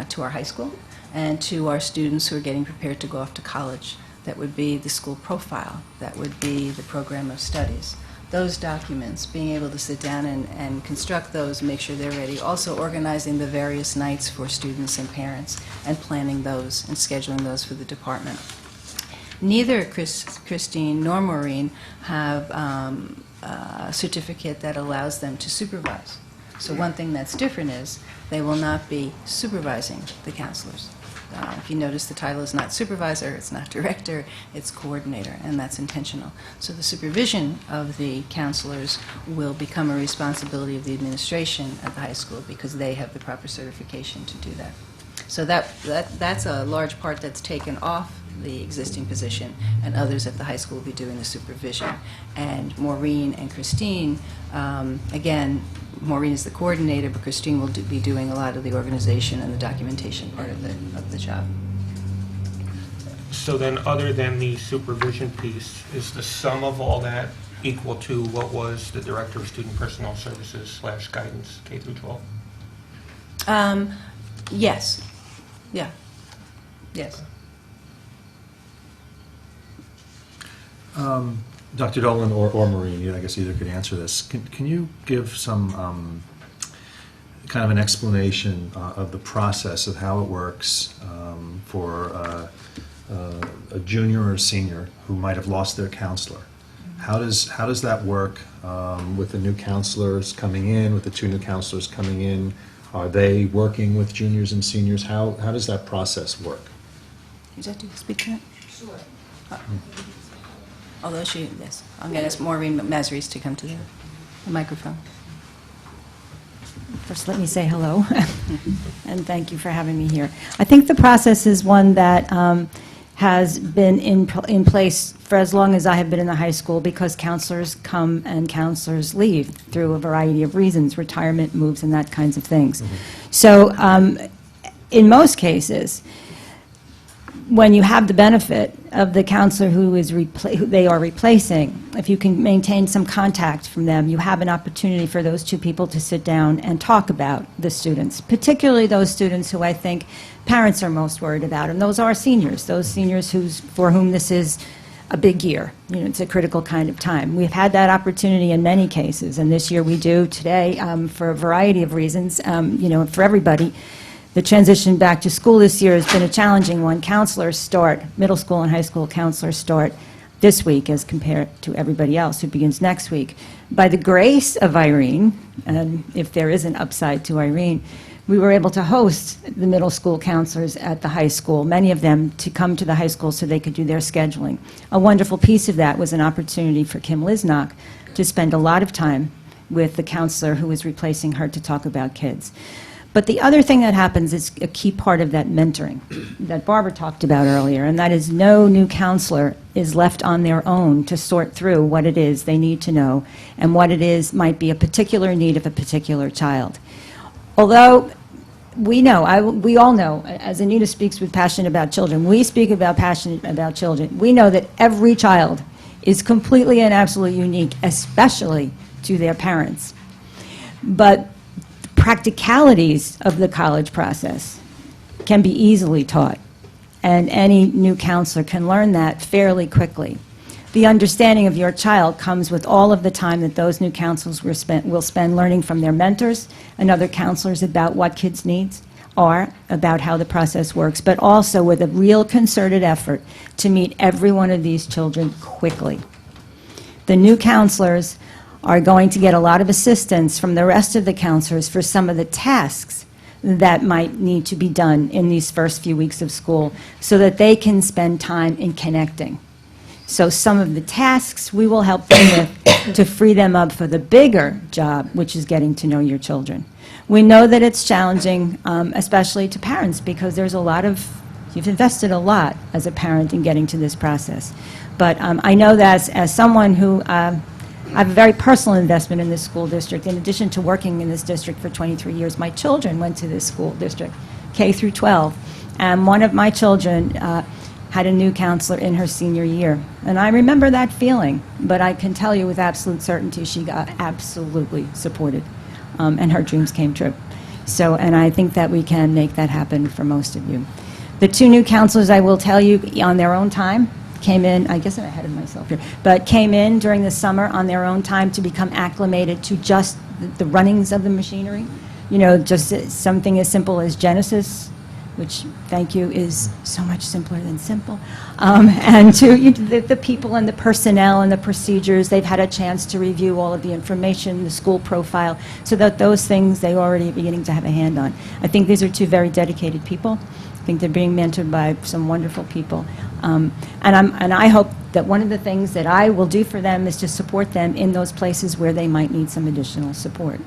to our high school and to our students who are getting prepared to go off to college. That would be the school profile. That would be the program of studies. Those documents, being able to sit down and construct those, make sure they're ready. Also organizing the various nights for students and parents and planning those and scheduling those for the department. Neither Christine nor Maureen have a certificate that allows them to supervise. So one thing that's different is they will not be supervising the counselors. If you notice, the title is not supervisor, it's not director, it's coordinator, and that's intentional. So the supervision of the counselors will become a responsibility of the administration at the high school because they have the proper certification to do that. So that's a large part that's taken off the existing position, and others at the high school will be doing the supervision. And Maureen and Christine, again, Maureen is the coordinator, but Christine will be doing a lot of the organization and the documentation part of the job. So then, other than the supervision piece, is the sum of all that equal to what was the Director of Student Personnel Services / Guidance, K through 12? Yes. Yeah. Yes. Dr. Dolan or Maureen, I guess either could answer this. Can you give some kind of an explanation of the process of how it works for a junior or a senior who might have lost their counselor? How does that work with the new counselors coming in, with the two new counselors coming in? Are they working with juniors and seniors? How does that process work? Would you like to speak to that? Sure. Although yes. I'm going to ask Maureen Mazaris to come to the microphone. First, let me say hello, and thank you for having me here. I think the process is one that has been in place for as long as I have been in the high school, because counselors come and counselors leave through a variety of reasons, retirement, moves, and that kinds of things. Mm-hmm. So in most cases, when you have the benefit of the counselor who they are replacing, if you can maintain some contact from them, you have an opportunity for those two people to sit down and talk about the students, particularly those students who I think parents are most worried about, and those are seniors, for whom this is a big year. You know, it's a critical kind of time. We've had that opportunity in many cases, and this year we do today for a variety of reasons, for everybody. The transition back to school this year has been a challenging one. Counselors start, middle school and high school counselors start this week as compared to everybody else who begins next week. By the grace of Irene, and if there is an upside to Irene, we were able to host the middle school counselors at the high school, many of them to come to the high school so they could do their scheduling. A wonderful piece of that was an opportunity for Kim Lisnock to spend a lot of time with the counselor who was replacing her to talk about kids. But the other thing that happens is a key part of that mentoring that Barbara talked about earlier, and that is no new counselor is left on their own to sort through what it is they need to know and what it is might be a particular need of a particular child. Although we all know, as Anita speaks with passion about children, we speak about passion about children. We know that every child is completely and absolutely unique, especially to their parents. But practicalities of the college process can be easily taught, and any new counselor can learn that fairly quickly. The understanding of your child comes with all of the time that those new counselors will spend learning from their mentors and other counselors about what kids' needs are, about how the process works, but also with a real concerted effort to meet every one of these children quickly. The new counselors are going to get a lot of assistance from the rest of the counselors for some of the tasks that might need to be done in these first few weeks of school so that they can spend time in connecting. So some of the tasks we will help them with to free them up for the bigger job, which is getting to know your children. We know that it's challenging, especially to parents, because there's you've invested a lot as a parent in getting to this process. But I know that as someone who I have a very personal investment in this school district. In addition to working in this district for 23 years, my children went to this school district, K through 12, and one of my children had a new counselor in her senior year. And I remember that feeling, but I can tell you with absolute certainty she got absolutely supported, and her dreams came true. So, and I think that we can make that happen for most of you. The two new counselors, I will tell you, on their own time, came in, I guess I'm ahead of myself here, but came in during the summer on their own time to become acclimated to just the runnings of the machinery. You know, just something as simple as Genesis, which, thank you, is so much simpler than simple. And to the people and the personnel and the procedures, they've had a chance to review all of the information, the school profile, so that those things they already are beginning to have a hand on. I think these are two very dedicated people. I think they're being mentored by some wonderful people. And I hope that one of the things that I will do for them is to support them in those places where they might need some additional support.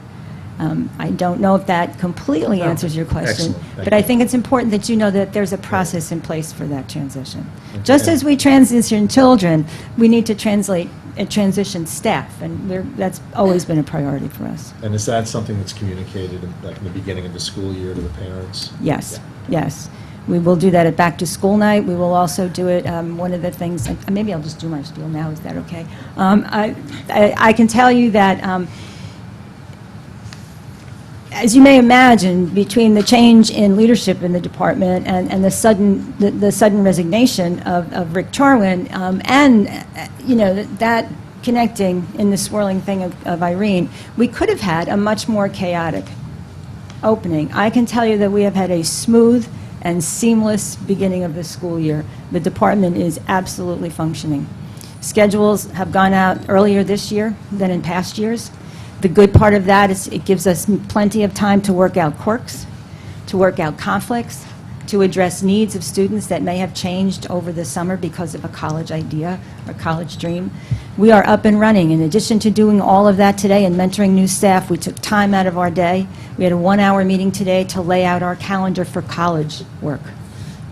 I don't know if that completely answers your question, but I think it's important that you know that there's a process in place for that transition. Just as we transition children, we need to transition staff, and that's always been a priority for us. And is that something that's communicated in the beginning of the school year to the parents? Yes, yes. We will do that at back to school night. We will also do it, one of the things, maybe I'll just do my spiel now, is that okay? I can tell you that as you may imagine, between the change in leadership in the department and the sudden resignation of Rick Charwin, and that connecting in the swirling thing of Irene, we could have had a much more chaotic opening. I can tell you that we have had a smooth and seamless beginning of the school year. The department is absolutely functioning. Schedules have gone out earlier this year than in past years. The good part of that is it gives us plenty of time to work out quirks, to work out conflicts, to address needs of students that may have changed over the summer because of a college idea or college dream. We are up and running. In addition to doing all of that today and mentoring new staff, we took time out of our day. We had a 1-hour meeting today to lay out our calendar for college work.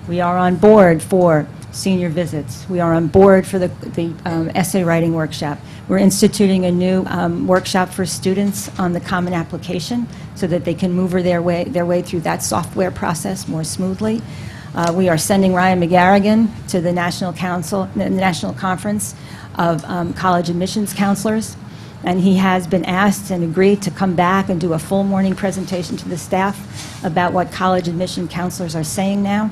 We are on board for senior visits. We are on board for the essay writing workshop. We're instituting a new workshop for students on the Common Application so that they can move their way through that software process more smoothly. We are sending Ryan McGarrigan to the National Conference of College Admissions Counselors, and he has been asked and agreed to come back and do a full morning presentation to the staff about what college admission counselors are saying now,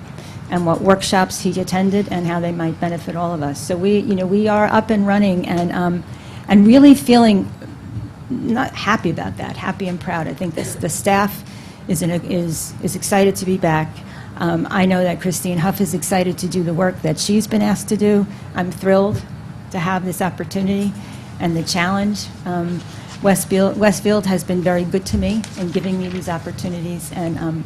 and what workshops he attended, and how they might benefit all of us. So we are up and running, and really feeling not happy about that, happy and proud. I think the staff is excited to be back. I know that Christine Huff is excited to do the work that she's been asked to do. I'm thrilled to have this opportunity and the challenge. Westfield has been very good to me in giving me these opportunities, and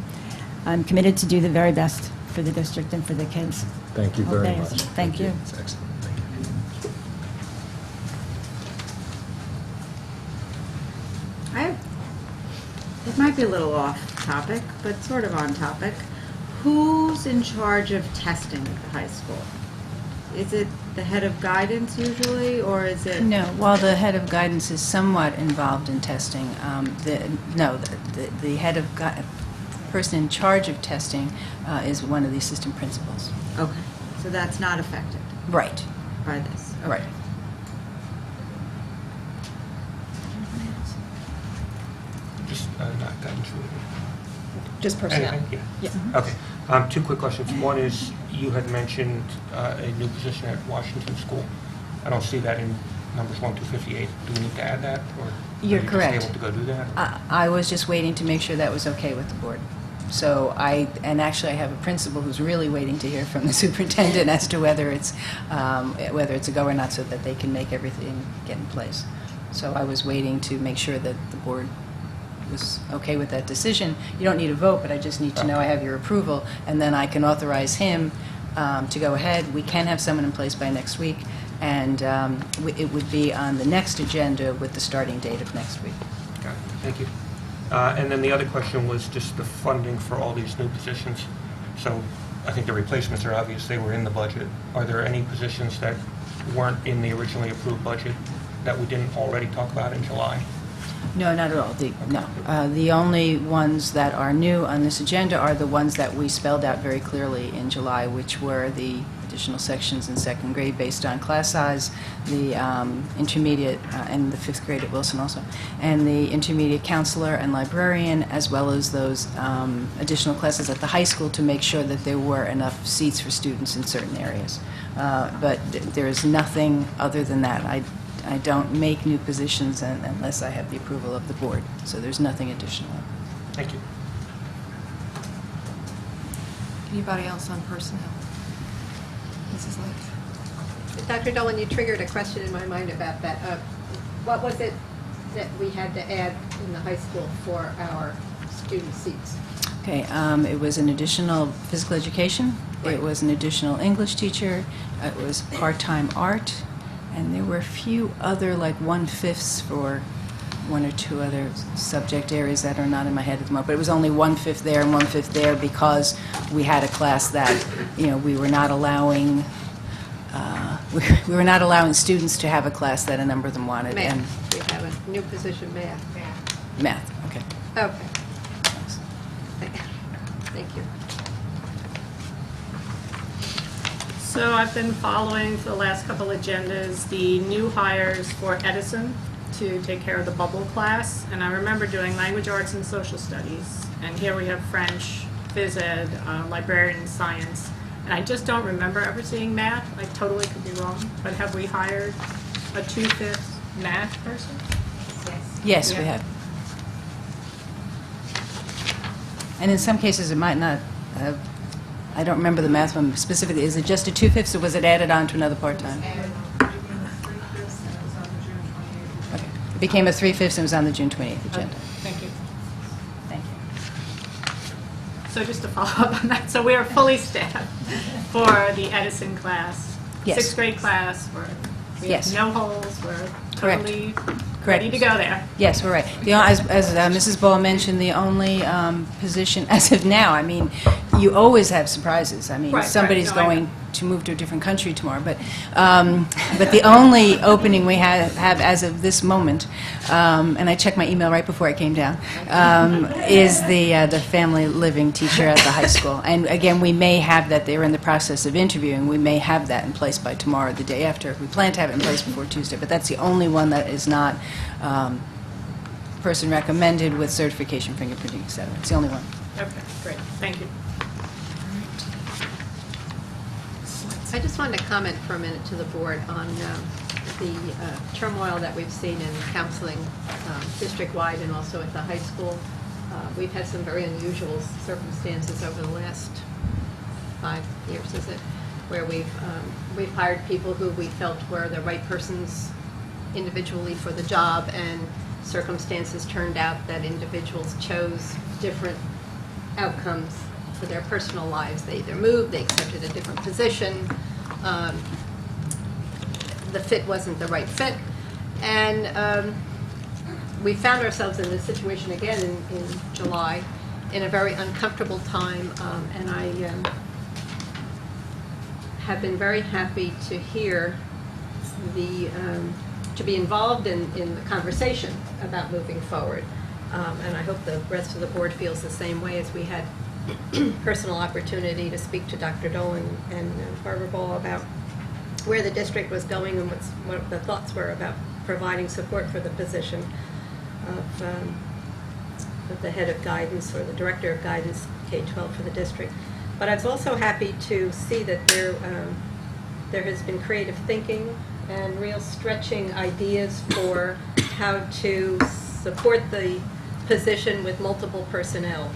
I'm committed to do the very best for the district and for the kids. Thank you very much. Thank you. It's excellent. Thank you. It might be a little off topic, but sort of on topic. Who's in charge of testing at the high school? Is it the head of guidance usually, or is it? No, while the head of guidance is somewhat involved in testing, the head of person in charge of testing is one of the assistant principals. Okay, so that's not affected Right, by this? Okay. right. Just not guidance related. Just personnel. Anything? Yeah. Okay. Two quick questions. One is, you had mentioned a new position at Washington School. I don't see that in numbers 1 through 58. Do we need to add that, or You're are you correct. just able to go do that? I was just waiting to make sure that was okay with the board. So actually I have a principal who's really waiting to hear from the superintendent as to whether it's a go or not, so that they can make everything get in place. So I was waiting to make sure that the board was okay with that decision. You don't need a vote, but I just need to know I have your approval, and then I can authorize him to go ahead. We can have someone in place by next week, and it would be on the next agenda with the starting date of next week. Got it. Thank you. And then the other question was just the funding for all these new positions. So I think the replacements are obvious, they were in the budget. Are there any positions that weren't in the originally approved budget that we didn't already talk about in July? No, not at all. The only ones that are new on this agenda are the ones that we spelled out very clearly in July, which were the additional sections in second grade based on class size, the intermediate, and the fifth grade at Wilson also, and the intermediate counselor and librarian, as well as those additional classes at the high school to make sure that there were enough seats for students in certain areas. But there is nothing other than that. I don't make new positions unless I have the approval of the board, so there's nothing additional. Thank you. Anybody else on personnel? Mrs. Lake? Dr. Dolan, you triggered a question in my mind about that. What was it that we had to add in the high school for our student seats? Okay, it was an additional physical education, it was an additional English teacher, it was part-time art, and there were a few other, like 1/5 for one or two other subject areas that are not in my head at the moment. But it was only 1/5 there and 1/5 there because we had a class that, we were not allowing, we were not allowing students to have a class that a number of them wanted. And Math. We have a new position, math. math, okay. Okay. Thank you. So I've been following for the last couple agendas the new hires for Edison to take care of the bubble class. And I remember doing language arts and social studies. And here we have French, phys ed, librarian science. And I just don't remember ever seeing math. I totally could be wrong. But have we hired a 2/5 math person? Yes, Yeah. we have. And in some cases, it might not have, I don't remember the math one specifically. Is it just a 2/5, or was it added on to another part-time? Okay. It became a 3/5 and was on the June 28th agenda. Thank you. Thank you. So just to follow up on that, so we are fully staffed for the Edison class. Yes. Sixth grade class, we Yes. have no holes, we're Correct. totally Correct. ready to go there. Yes, we're right. As Mrs. Bowe mentioned, the only position, as of now, I mean, you always have surprises. I mean, Right, somebody's right. No, I know. going to move to a different country tomorrow, but the only opening we have as of this moment, and I checked my email right before I came down, is the family living teacher at the high school. And again, we may have that. They're in the process of interviewing. We may have that in place by tomorrow, or the day after. We plan to have it in place before Tuesday, but that's the only one that is not person recommended with certification, fingerprinting, et cetera. It's the only one. Okay, great, thank you. I just wanted to comment for a minute to the board on the turmoil that we've seen in counseling district-wide and also at the high school. We've had some very unusual circumstances over the last 5 years, is it, where we've hired people who we felt were the right persons individually for the job, and circumstances turned out that individuals chose different outcomes for their personal lives. They either moved, they accepted a different position, the fit wasn't the right fit, and we found ourselves in this situation again in July, in a very uncomfortable time, and I have been very happy to hear to be involved in the conversation about moving forward. And I hope the rest of the board feels the same way, as we had personal opportunity to speak to Dr. Dolan and Barbara Ball about where the district was going and what the thoughts were about providing support for the position of the head of guidance or the director of guidance K-12 for the district. But I was also happy to see that there has been creative thinking and real stretching ideas for how to support the position with multiple personnel.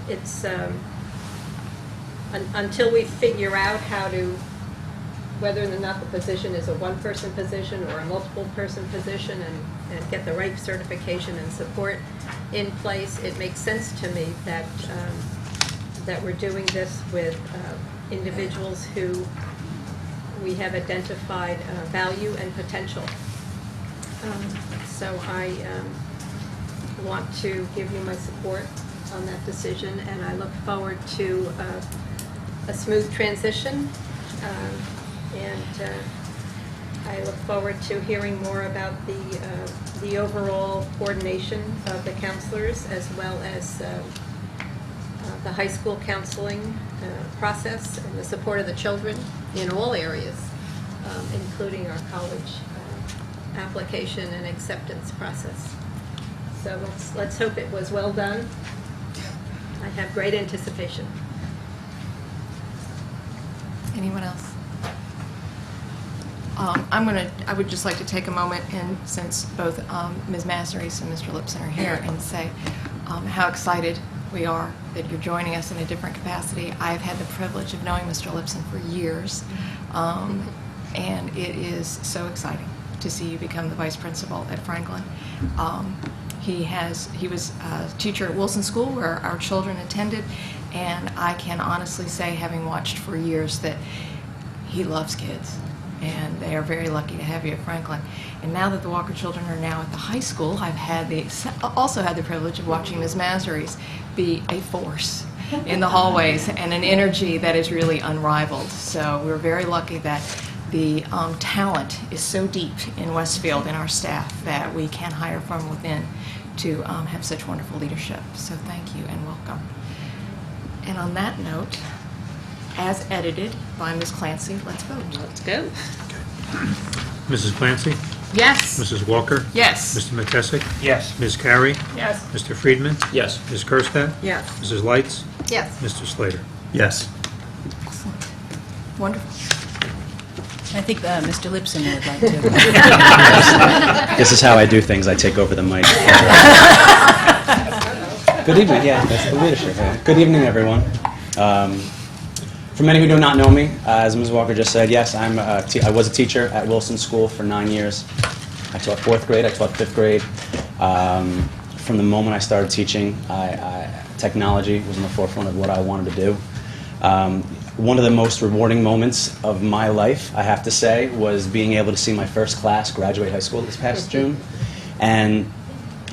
It's until we figure out whether or not the position is a one-person position or a multiple-person position, and get the right certification and support in place, it makes sense to me that we're doing this with individuals who we have identified value and potential. So I want to give you my support on that decision, and I look forward to a smooth transition, and I look forward to hearing more about the overall coordination of the counselors, as well as the high school counseling process and the support of the children in all areas, including our college application and acceptance process. So let's hope it was well done. I have great anticipation. Anyone else? I would just like to take a moment, and since both Ms. Masaries and Mr. Lipson are here, and say how excited we are that you're joining us in a different capacity. I've had the privilege of knowing Mr. Lipson for years, and it is so exciting to see you become the vice principal at Franklin. He was a teacher at Wilson School, where our children attended, and I can honestly say, having watched for years, that he loves kids, and they are very lucky to have you at Franklin. And now that the Walker children are now at the high school, I've also had the privilege of watching Ms. Masaries be a force in the hallways, and an energy that is really unrivaled. So we're very lucky that the talent is so deep in Westfield in our staff that we can hire from within to have such wonderful leadership. So thank you and welcome. And on that note, as edited by Ms. Clancy, let's vote. Let's go. Mrs. Clancy? Yes. Mrs. Walker? Yes. Mr. McKessick? Yes. Ms. Carey? Yes. Mr. Friedman? Yes. Ms. Kerstad? Yes. Mrs. Lights? Yes. Mr. Slater? Yes. Excellent. Wonderful. I think Mr. Lipson would like to. This is how I do things. I take over the mic. Good evening. Yeah, that's the leadership. Yeah. Good evening, everyone. For many who do not know me, as Ms. Walker just said, yes, I was a teacher at Wilson School for 9 years. I taught 4th grade. I taught 5th grade. From the moment I started teaching, technology was in the forefront of what I wanted to do. One of the most rewarding moments of my life, I have to say, was being able to see my first class graduate high school this past June. And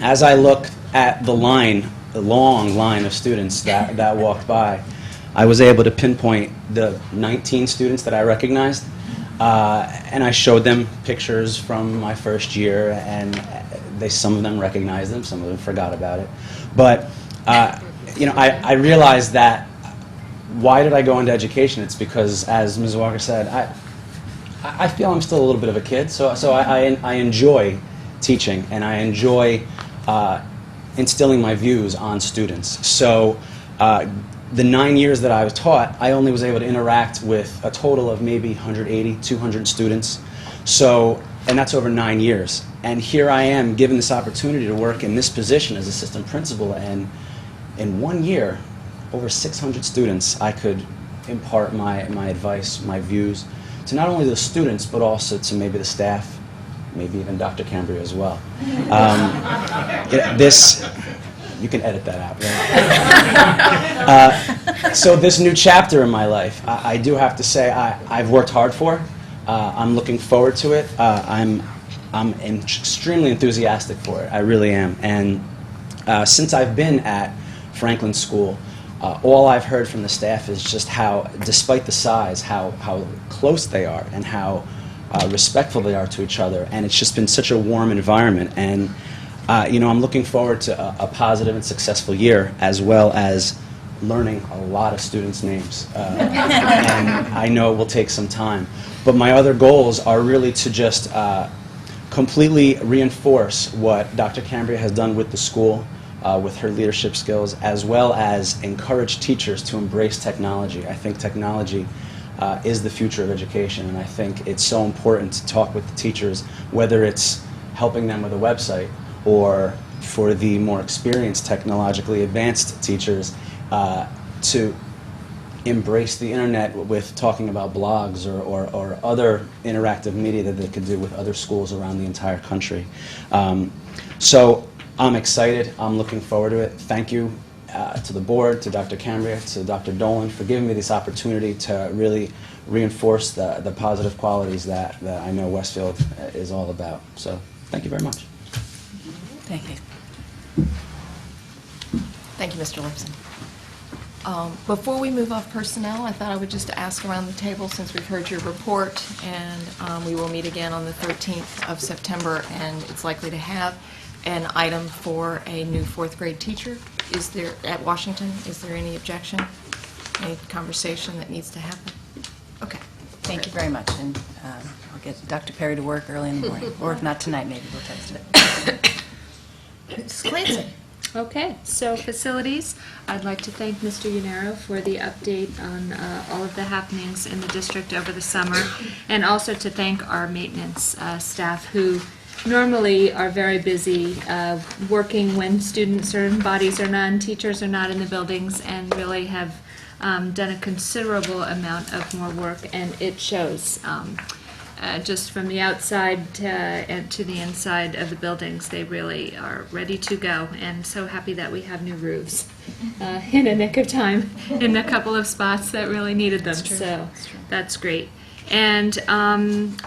as I looked at the line long line of students that walked by, I was able to pinpoint the 19 students that I recognized, and I showed them pictures from my first year, and some of them recognized them, some of them forgot about it. But I realized that why did I go into education? It's because, as Ms. Walker said, I feel I'm still a little bit of a kid, so I enjoy teaching, and I enjoy instilling my views on students. So the 9 years that I was taught, I only was able to interact with a total of maybe 180, 200 students. So, and that's over 9 years. And here I am given this opportunity to work in this position as assistant principal, and in 1 year, over 600 students, I could impart my advice, my views, to not only the students, but also to maybe the staff, maybe even Dr. Cambria as well. You can edit that out, right? So this new chapter in my life, I do have to say I've worked hard for. I'm looking forward to it. I'm extremely enthusiastic for it. I really am. And since I've been at Franklin School, all I've heard from the staff is just how, despite the size, how close they are and how respectful they are to each other. And it's just been such a warm environment. And I'm looking forward to a positive and successful year, as well as learning a lot of students' names. And I know it will take some time. But my other goals are really to just completely reinforce what Dr. Cambria has done with the school, with her leadership skills, as well as encourage teachers to embrace technology. I think technology is the future of education, and I think it's so important to talk with the teachers, whether it's helping them with a website or for the more experienced, technologically advanced teachers to embrace the internet with talking about blogs or other interactive media that they could do with other schools around the entire country. So I'm excited. I'm looking forward to it. Thank you to the board, to Dr. Cambria, to Dr. Dolan for giving me this opportunity to really reinforce the positive qualities that I know Westfield is all about. So thank you very much. Thank you. Thank you, Mr. Lipson. Before we move off personnel, I thought I would just ask around the table, since we've heard your report, and we will meet again on the 13th of September, and it's likely to have an item for a new fourth grade teacher. Is there, at Washington, is there any objection? Any conversation that needs to happen? Okay. Thank you very much, and I'll get Dr. Perry to work early in the morning, or if not tonight, maybe we'll text it. Ms. Clancy. Okay, so facilities, I'd like to thank Mr. Yanero for the update on all of the happenings in the district over the summer, and also to thank our maintenance staff who normally are very busy working when students or bodies are not, teachers are not in the buildings, and really have done a considerable amount of more work, and it shows. Just from the outside to the inside of the buildings, they really are ready to go, and so happy that we have new roofs in a nick of time in a couple of spots that really needed them. So that's great. And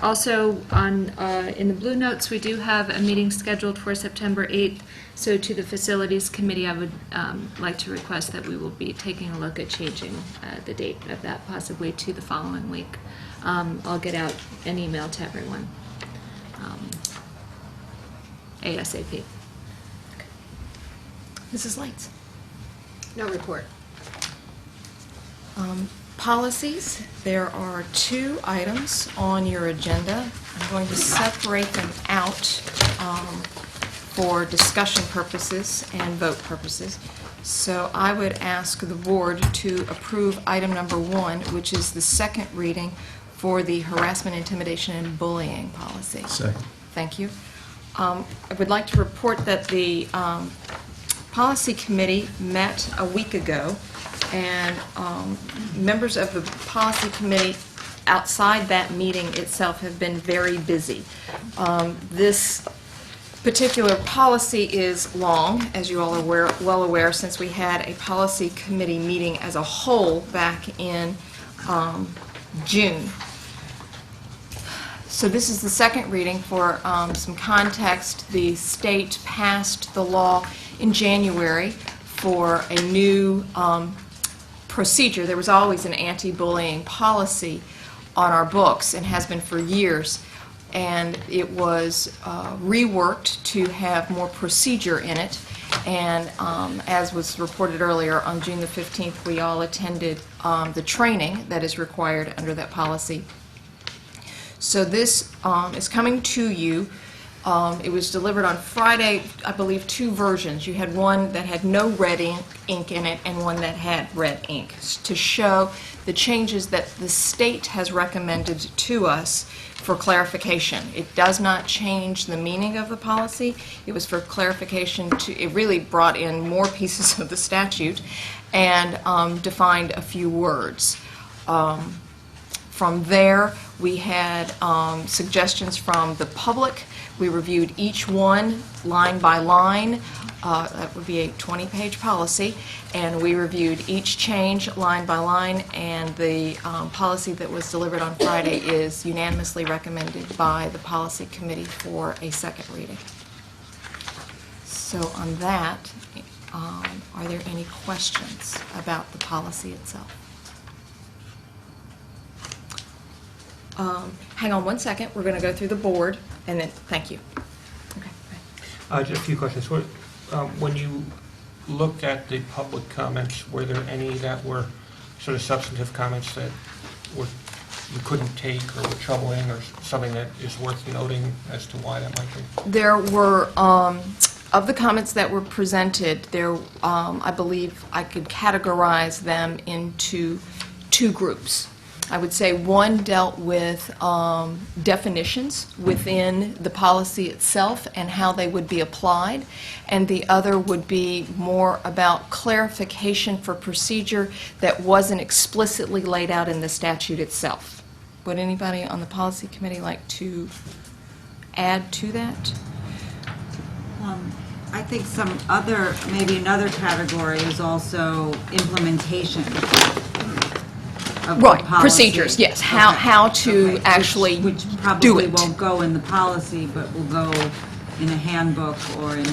also in the Blue Notes, we do have a meeting scheduled for September 8th. So to the Facilities Committee, I would like to request that we will be taking a look at changing the date of that possibly to the following week. I'll get out an email to everyone ASAP. Mrs. Lights. No report. Policies, there are 2 items on your agenda. I'm going to separate them out for discussion purposes and vote purposes. So I would ask the board to approve item number 1, which is the second reading for the harassment, intimidation, and bullying policy. Second. Thank you. I would like to report that the policy committee met a week ago, and members of the policy committee outside that meeting itself have been very busy. This particular policy is long, as you all are well aware, since we had a policy committee meeting as a whole back in June. So this is the second reading. For some context, the state passed the law in January for a new procedure. There was always an anti-bullying policy on our books and has been for years, and it was reworked to have more procedure in it. And as was reported earlier, on June the 15th, we all attended the training that is required under that policy. So this is coming to you. It was delivered on Friday, I believe, 2 versions. You had one that had no red ink in it and one that had red ink to show the changes that the state has recommended to us for clarification. It does not change the meaning of the policy. It was for clarification. It really brought in more pieces of the statute and defined a few words. From there, we had suggestions from the public. We reviewed each one line by line. That would be a 20-page policy. And we reviewed each change line by line, and the policy that was delivered on Friday is unanimously recommended by the Policy Committee for a second reading. So on that, are there any questions about the policy itself? Hang on one second. We're going to go through the board, and then, thank you. Okay. Just a few questions. When you looked at the public comments, were there any that were sort of substantive comments that you couldn't take or were troubling, or something that is worth noting as to why that might be? There were, of the comments that were presented, I believe I could categorize them into 2 groups. I would say one dealt with definitions within the policy itself and how they would be applied, and the other would be more about clarification for procedure that wasn't explicitly laid out in the statute itself. Would anybody on the policy committee like to add to that? I think maybe another category is also implementation. Right, procedures, yes, how to actually which do probably it. won't go in the policy, but will go in a handbook or in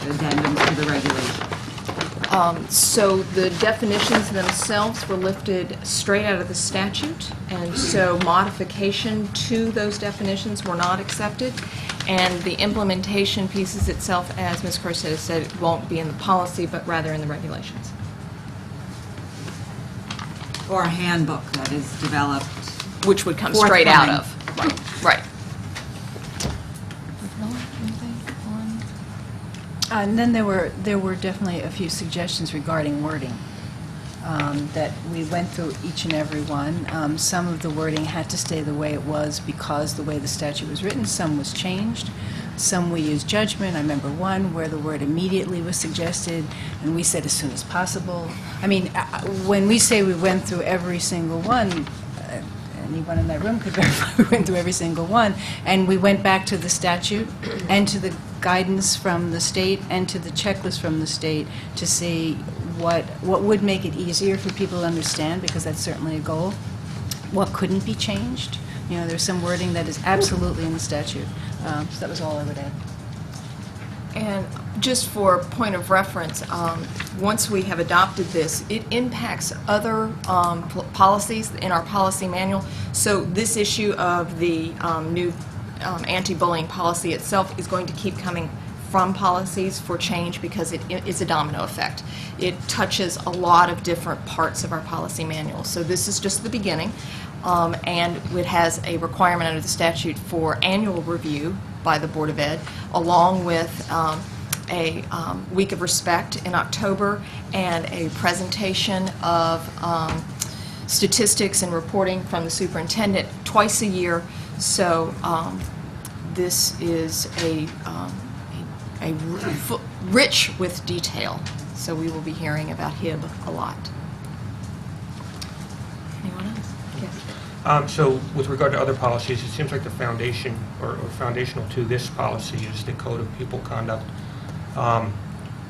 addendums to the regulation. So the definitions themselves were lifted straight out of the statute, and so modification to those definitions were not accepted. And the implementation pieces itself, as Ms. Corset has said, it won't be in the policy, but rather in the regulations. Or a handbook that is developed. Which would come straight out of. Right. And then there were definitely a few suggestions regarding wording that we went through each and every one. Some of the wording had to stay the way it was because the way the statute was written. Some was changed. Some we used judgment. I remember one where the word immediately was suggested, and we said as soon as possible. I mean, when we say we went through every single one, anyone in that room could verify we went through every single one, and we went back to the statute and to the guidance from the state and to the checklist from the state to see what would make it easier for people to understand, because that's certainly a goal. What couldn't be changed? You know, there's some wording that is absolutely in the statute. So that was all I would add. And just for point of reference, once we have adopted this, it impacts other policies in our policy manual. So this issue of the new anti-bullying policy itself is going to keep coming from policies for change because it is a domino effect. It touches a lot of different parts of our policy manual. So this is just the beginning, and it has a requirement under the statute for annual review by the Board of Ed, along with a week of respect in October and a presentation of statistics and reporting from the superintendent twice a year. So this is rich with detail. So we will be hearing about HIB a lot. Anyone else? Yes. So with regard to other policies, it seems like the foundation or foundational to this policy is the Code of Pupil Conduct,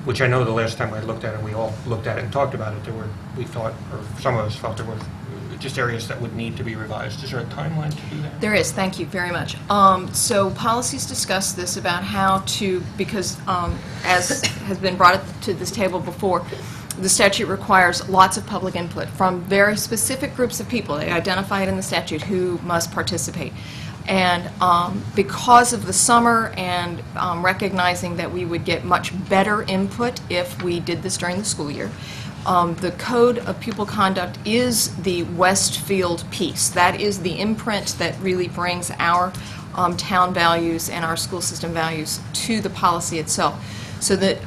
which I know the last time I looked at it, we all looked at it and talked about it, we thought, or some of us felt there were just areas that would need to be revised. Is there a timeline to do that? There is, thank you very much. So policies discuss this about how to, because as has been brought to this table before, the statute requires lots of public input from very specific groups of people. They identify it in the statute who must participate. And because of the summer and recognizing that we would get much better input if we did this during the school year, the Code of Pupil Conduct is the Westfield piece. That is the imprint that really brings our town values and our school system values to the policy itself. So the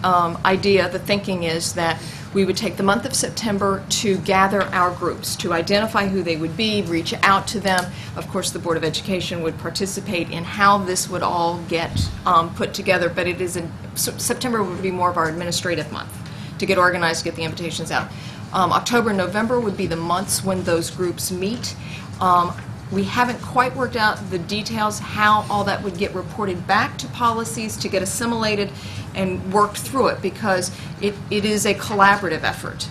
the thinking is that we would take the month of September to gather our groups, to identify who they would be, reach out to them. Of course, the Board of Education would participate in how this would all get put together, but it is September would be more of our administrative month to get organized, get the invitations out. October and November would be the months when those groups meet. We haven't quite worked out the details how all that would get reported back to policies to get assimilated and worked through it, because it is a collaborative effort.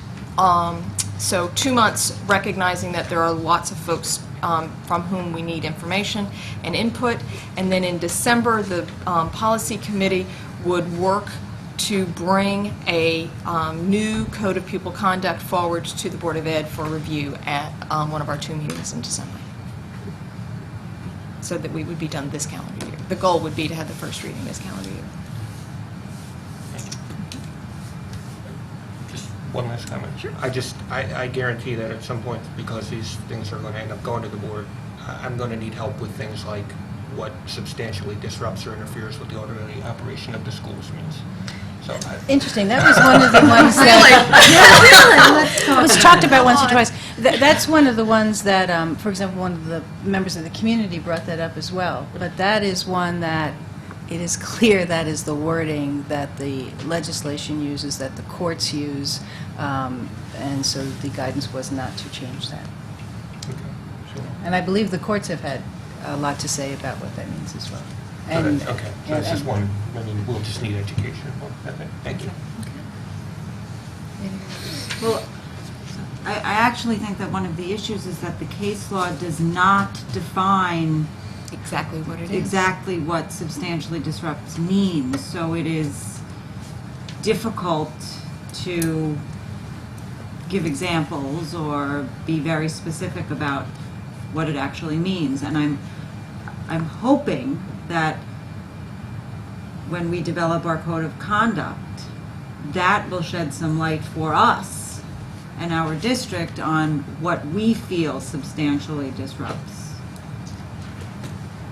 So 2 months recognizing that there are lots of folks from whom we need information and input, and then in December the policy committee would work to bring a new Code of Pupil Conduct forward to the Board of Ed for review at one of our 2 meetings in December, so that we would be done this calendar year. The goal would be to have the first reading this calendar year. Just one last comment. Sure. I guarantee that at some point, because these things are going to end up going to the board, I'm going to need help with things like what substantially disrupts or interferes with the orderly operation of the schools means. So Interesting, that was one of the ones that... It was talked about once or twice. That's one of the ones that, for example, one of the members of the community brought that up as well. But that is one that it is clear that is the wording that the legislation uses, that the courts use, and so the guidance was not to change that. And I believe the courts have had a lot to say about what that means as well. And, okay, so that's just one. I mean, we'll just need education. Okay, thank you. Well, I actually think that one of the issues is that the case law does not define exactly what it is. Exactly what substantially disrupts means. So it is difficult to give examples or be very specific about what it actually means. And I'm hoping that when we develop our code of conduct, that will shed some light for us and our district on what we feel substantially disrupts.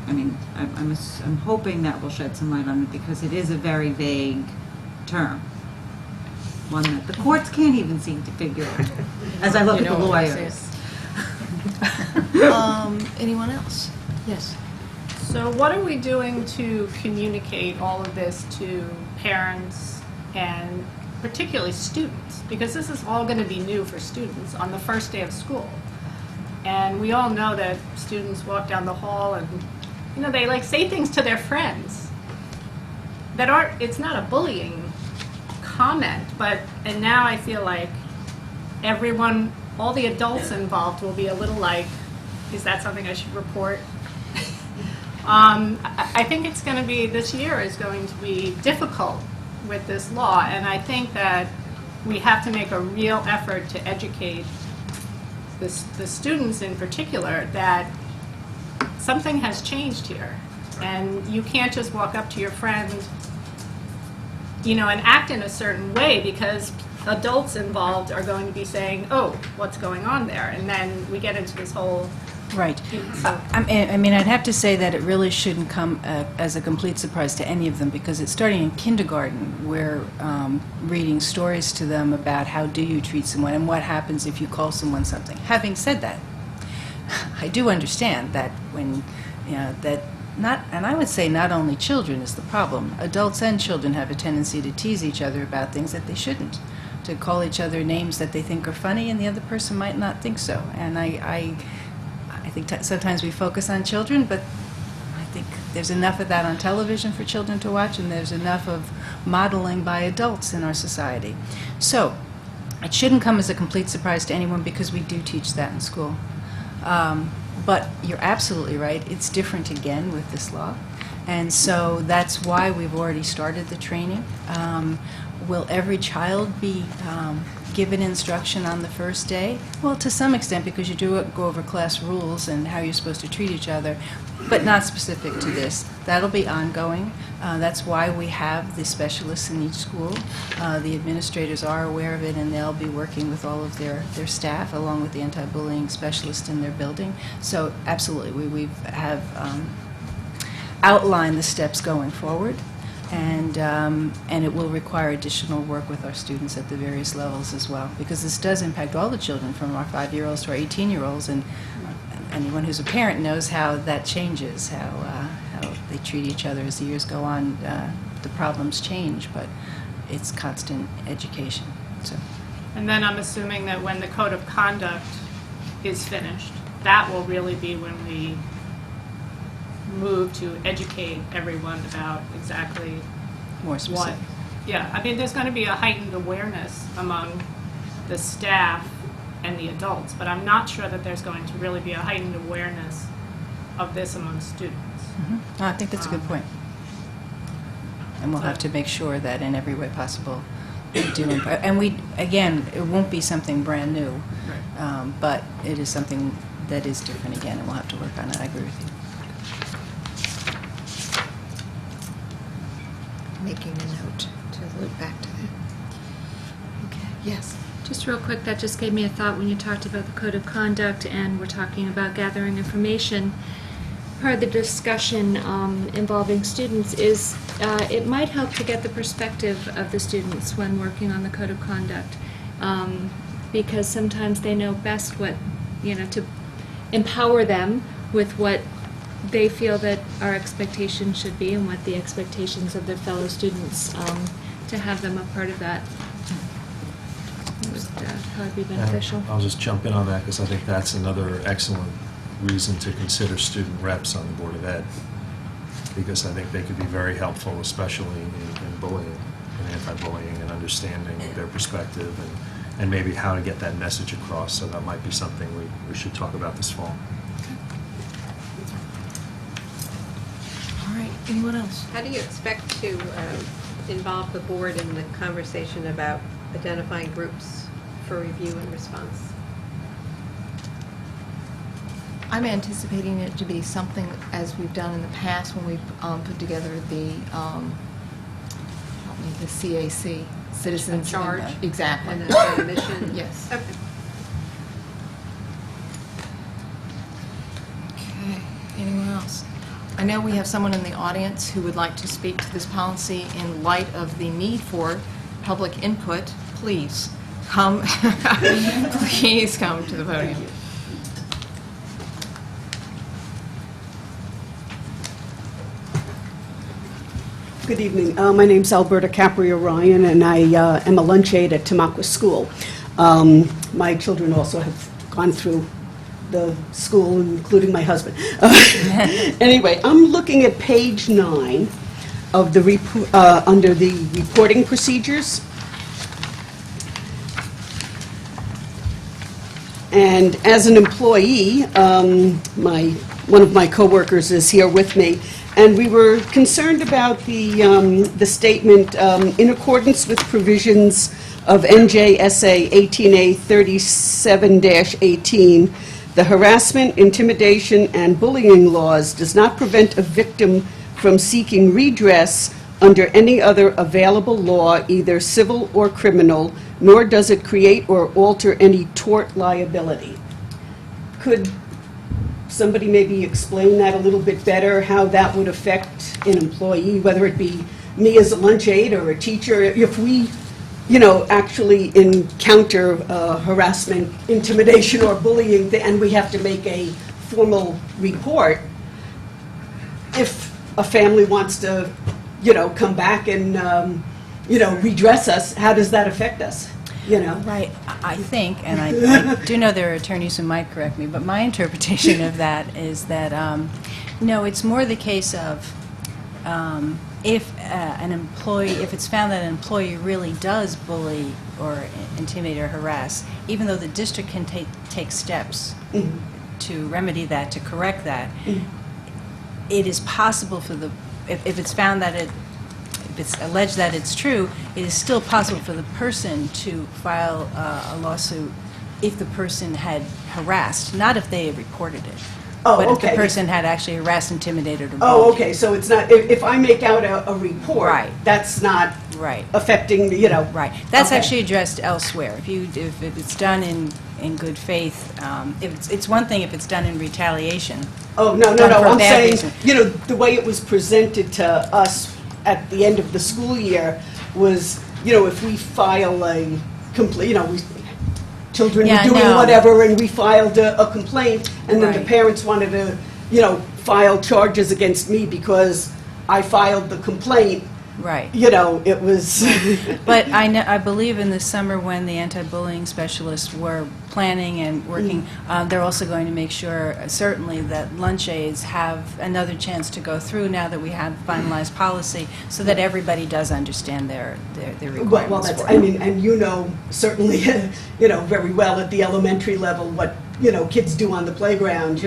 I mean, I'm hoping that will shed some light on it, because it is a very vague term, one that the courts can't even seem to figure out, as I look at the lawyers. Anyone else? Yes. So what are we doing to communicate all of this to parents and particularly students? Because this is all going to be new for students on the first day of school. And we all know that students walk down the hall and, you know, they like say things to their friends that aren't, it's not a bullying comment, but, and now I feel like everyone, all the adults involved will be a little like, is that something I should report? I think it's going to be, this year is going to be difficult with this law, and I think that we have to make a real effort to educate the students in particular that something has changed here, and you can't just walk up to your friend, you know, and act in a certain way, because adults involved are going to be saying, oh, what's going on there? And then we get into this whole... Right. So, I mean, I'd have to say that it really shouldn't come as a complete surprise to any of them, because it's starting in kindergarten. We're reading stories to them about how do you treat someone and what happens if you call someone something. Having said that, I do understand that when, you know, that not, and I would say not only children is the problem. Adults and children have a tendency to tease each other about things that they shouldn't, to call each other names that they think are funny and the other person might not think so. And I think sometimes we focus on children, but I think there's enough of that on television for children to watch, and there's enough of modeling by adults in our society. So it shouldn't come as a complete surprise to anyone, because we do teach that in school. But you're absolutely right, it's different again with this law. And so that's why we've already started the training. Will every child be given instruction on the first day? Well, to some extent, because you do go over class rules and how you're supposed to treat each other, but not specific to this. That'll be ongoing. That's why we have the specialists in each school. The administrators are aware of it, and they'll be working with all of their staff, along with the anti-bullying specialist in their building. So absolutely, we have outlined the steps going forward, and it will require additional work with our students at the various levels as well, because this does impact all the children, from our 5-year-olds to our 18-year-olds, and anyone who's a parent knows how that changes, how they treat each other as the years go on. The problems change, but it's constant education. So. And then I'm assuming that when the code of conduct is finished, that will really be when we move to educate everyone about exactly More specific. what. Yeah, I mean, there's going to be a heightened awareness among the staff and the adults, but I'm not sure that there's going to really be a heightened awareness of this among students. Mm-hmm. I think that's a good point. And we'll have to make sure that in every way possible we do. And we, again, it won't be something brand new, Right. but it is something that is different again, and we'll have to work on it. I agree with you. Making a note to loop back to that. Okay, yes. Just real quick, that just gave me a thought when you talked about the code of conduct and we're talking about gathering information. Part of the discussion involving students is it might help to get the perspective of the students when working on the code of conduct, because sometimes they know best what, to empower them with what they feel that our expectations should be and what the expectations of their fellow students, to have them a part of that would probably be beneficial. I'll just jump in on that, because I think that's another excellent reason to consider student reps on the Board of Ed, because I think they could be very helpful, especially in bullying and anti-bullying, and understanding their perspective and maybe how to get that message across. So that might be something we should talk about this fall. All right, anyone else? How do you expect to involve the board in the conversation about identifying groups for review and response? I'm anticipating it to be something as we've done in the past when we've put together the CAC, Citizens. A charge? Exactly. And a mission? Yes. Okay. Okay, anyone else? I know we have someone in the audience who would like to speak to this policy in light of the need for public input. Please come, please come to the podium. Good evening. My name's Alberta Caprio-Ryan, and I am a lunch aide at Tamaqua School. My children also have gone through the school, including my husband. Anyway, I'm looking at page 9 of the under the reporting procedures. And as an employee, one of my coworkers is here with me, and we were concerned about the statement, in accordance with provisions of NJSA 18A 37-18, the harassment, intimidation, and bullying laws does not prevent a victim from seeking redress under any other available law, either civil or criminal, nor does it create or alter any tort liability. Could somebody maybe explain that a little bit better, how that would affect an employee, whether it be me as a lunch aide or a teacher, if we, actually encounter harassment, intimidation, or bullying, and we have to make a formal report, if a family wants to, come back and, redress us, how does that affect us? Right. I think, and I do know there are attorneys who might correct me, but my interpretation of that is that, no, it's more the case of if if it's found that an employee really does bully or intimidate or harass, even though the district can take steps to remedy that, to correct that, it is possible for the, if it's found that if it's alleged that it's true, it is still possible for the person to file a lawsuit if the person had harassed, not if they had reported it. Oh, But if the okay. person had actually harassed, intimidated, or Oh, bullied. okay, so it's not, if I make out a report, Right. that's not Right. affecting, Right. That's Okay. actually addressed elsewhere. If it's done in good faith, it's one thing if it's done in retaliation. Oh, no, Done for a I'm bad saying, reason. the way it was presented to us at the end of the school year was, if we file a complaint, children Yeah, were doing no. whatever, and we filed a complaint, and then the Right. parents wanted to, file charges against me because I filed the complaint, Right. it was... But I believe in the summer when the anti-bullying specialists were planning and working, they're also going to make sure, certainly, that lunch aides have another chance to go through now that we have finalized policy, so that everybody does understand their Well, requirements that's, for it. and certainly, very well at the elementary level, what, kids do on the playground,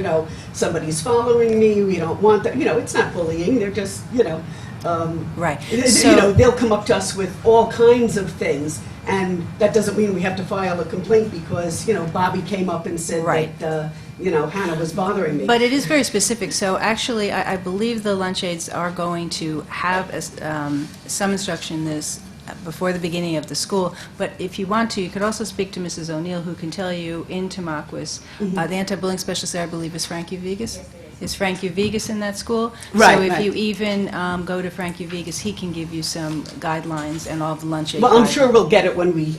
somebody's following me, we don't want that, it's not bullying, they're just, Right. they'll come up to us with all kinds of things, and that doesn't mean we have to file a complaint because, Bobby came up and said Right. that, Hannah was bothering me. But it is very specific, so actually, I believe the lunch aides are going to have some instruction in this before the beginning of the school, but if you want to, you could also speak to Mrs. O'Neill, who can tell you in Tamaqua, the anti-bullying specialist there, I believe, is Frank Uvigas. Is Frank Uvigas in that school? Right, So if right. you even go to Frank Uvigas, he can give you some guidelines and all the lunch aid Well, I'm guidelines. sure we'll get it when we,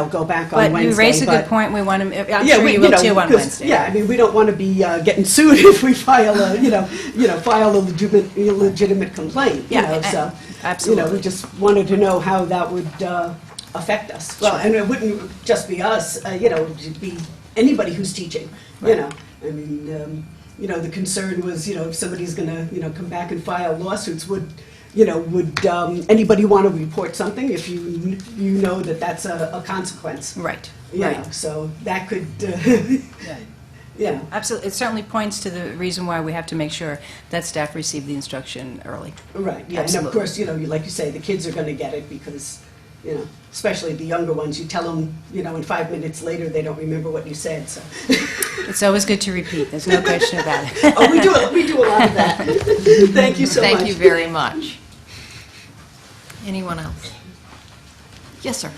go back on But Wednesday. you raise a but- good point, we want to, I'm Yeah, sure we- you will too on 'cause, Wednesday. Yeah, I mean, we don't want to be getting sued if we file a, file a legitimate complaint, so. Absolutely. We just wanted to know how that would affect us. Well, and it wouldn't just be us, it would be anybody who's teaching, I mean, the concern was, if somebody's going to, come back and file lawsuits, would anybody want to report something if you know that that's a consequence? Right, You right. know, so that could, Yeah, absolutely. It certainly points to the reason why we have to make sure that staff receive the instruction early. right, yeah, and Absolutely. of course, like you say, the kids are going to get it because, especially the younger ones, you tell them, and 5 minutes later, they don't remember what you said, so. It's always good to repeat, there's no question about it. Oh, we do a lot of that. Thank you so much. Thank you very much. Anyone else? Yes, sir.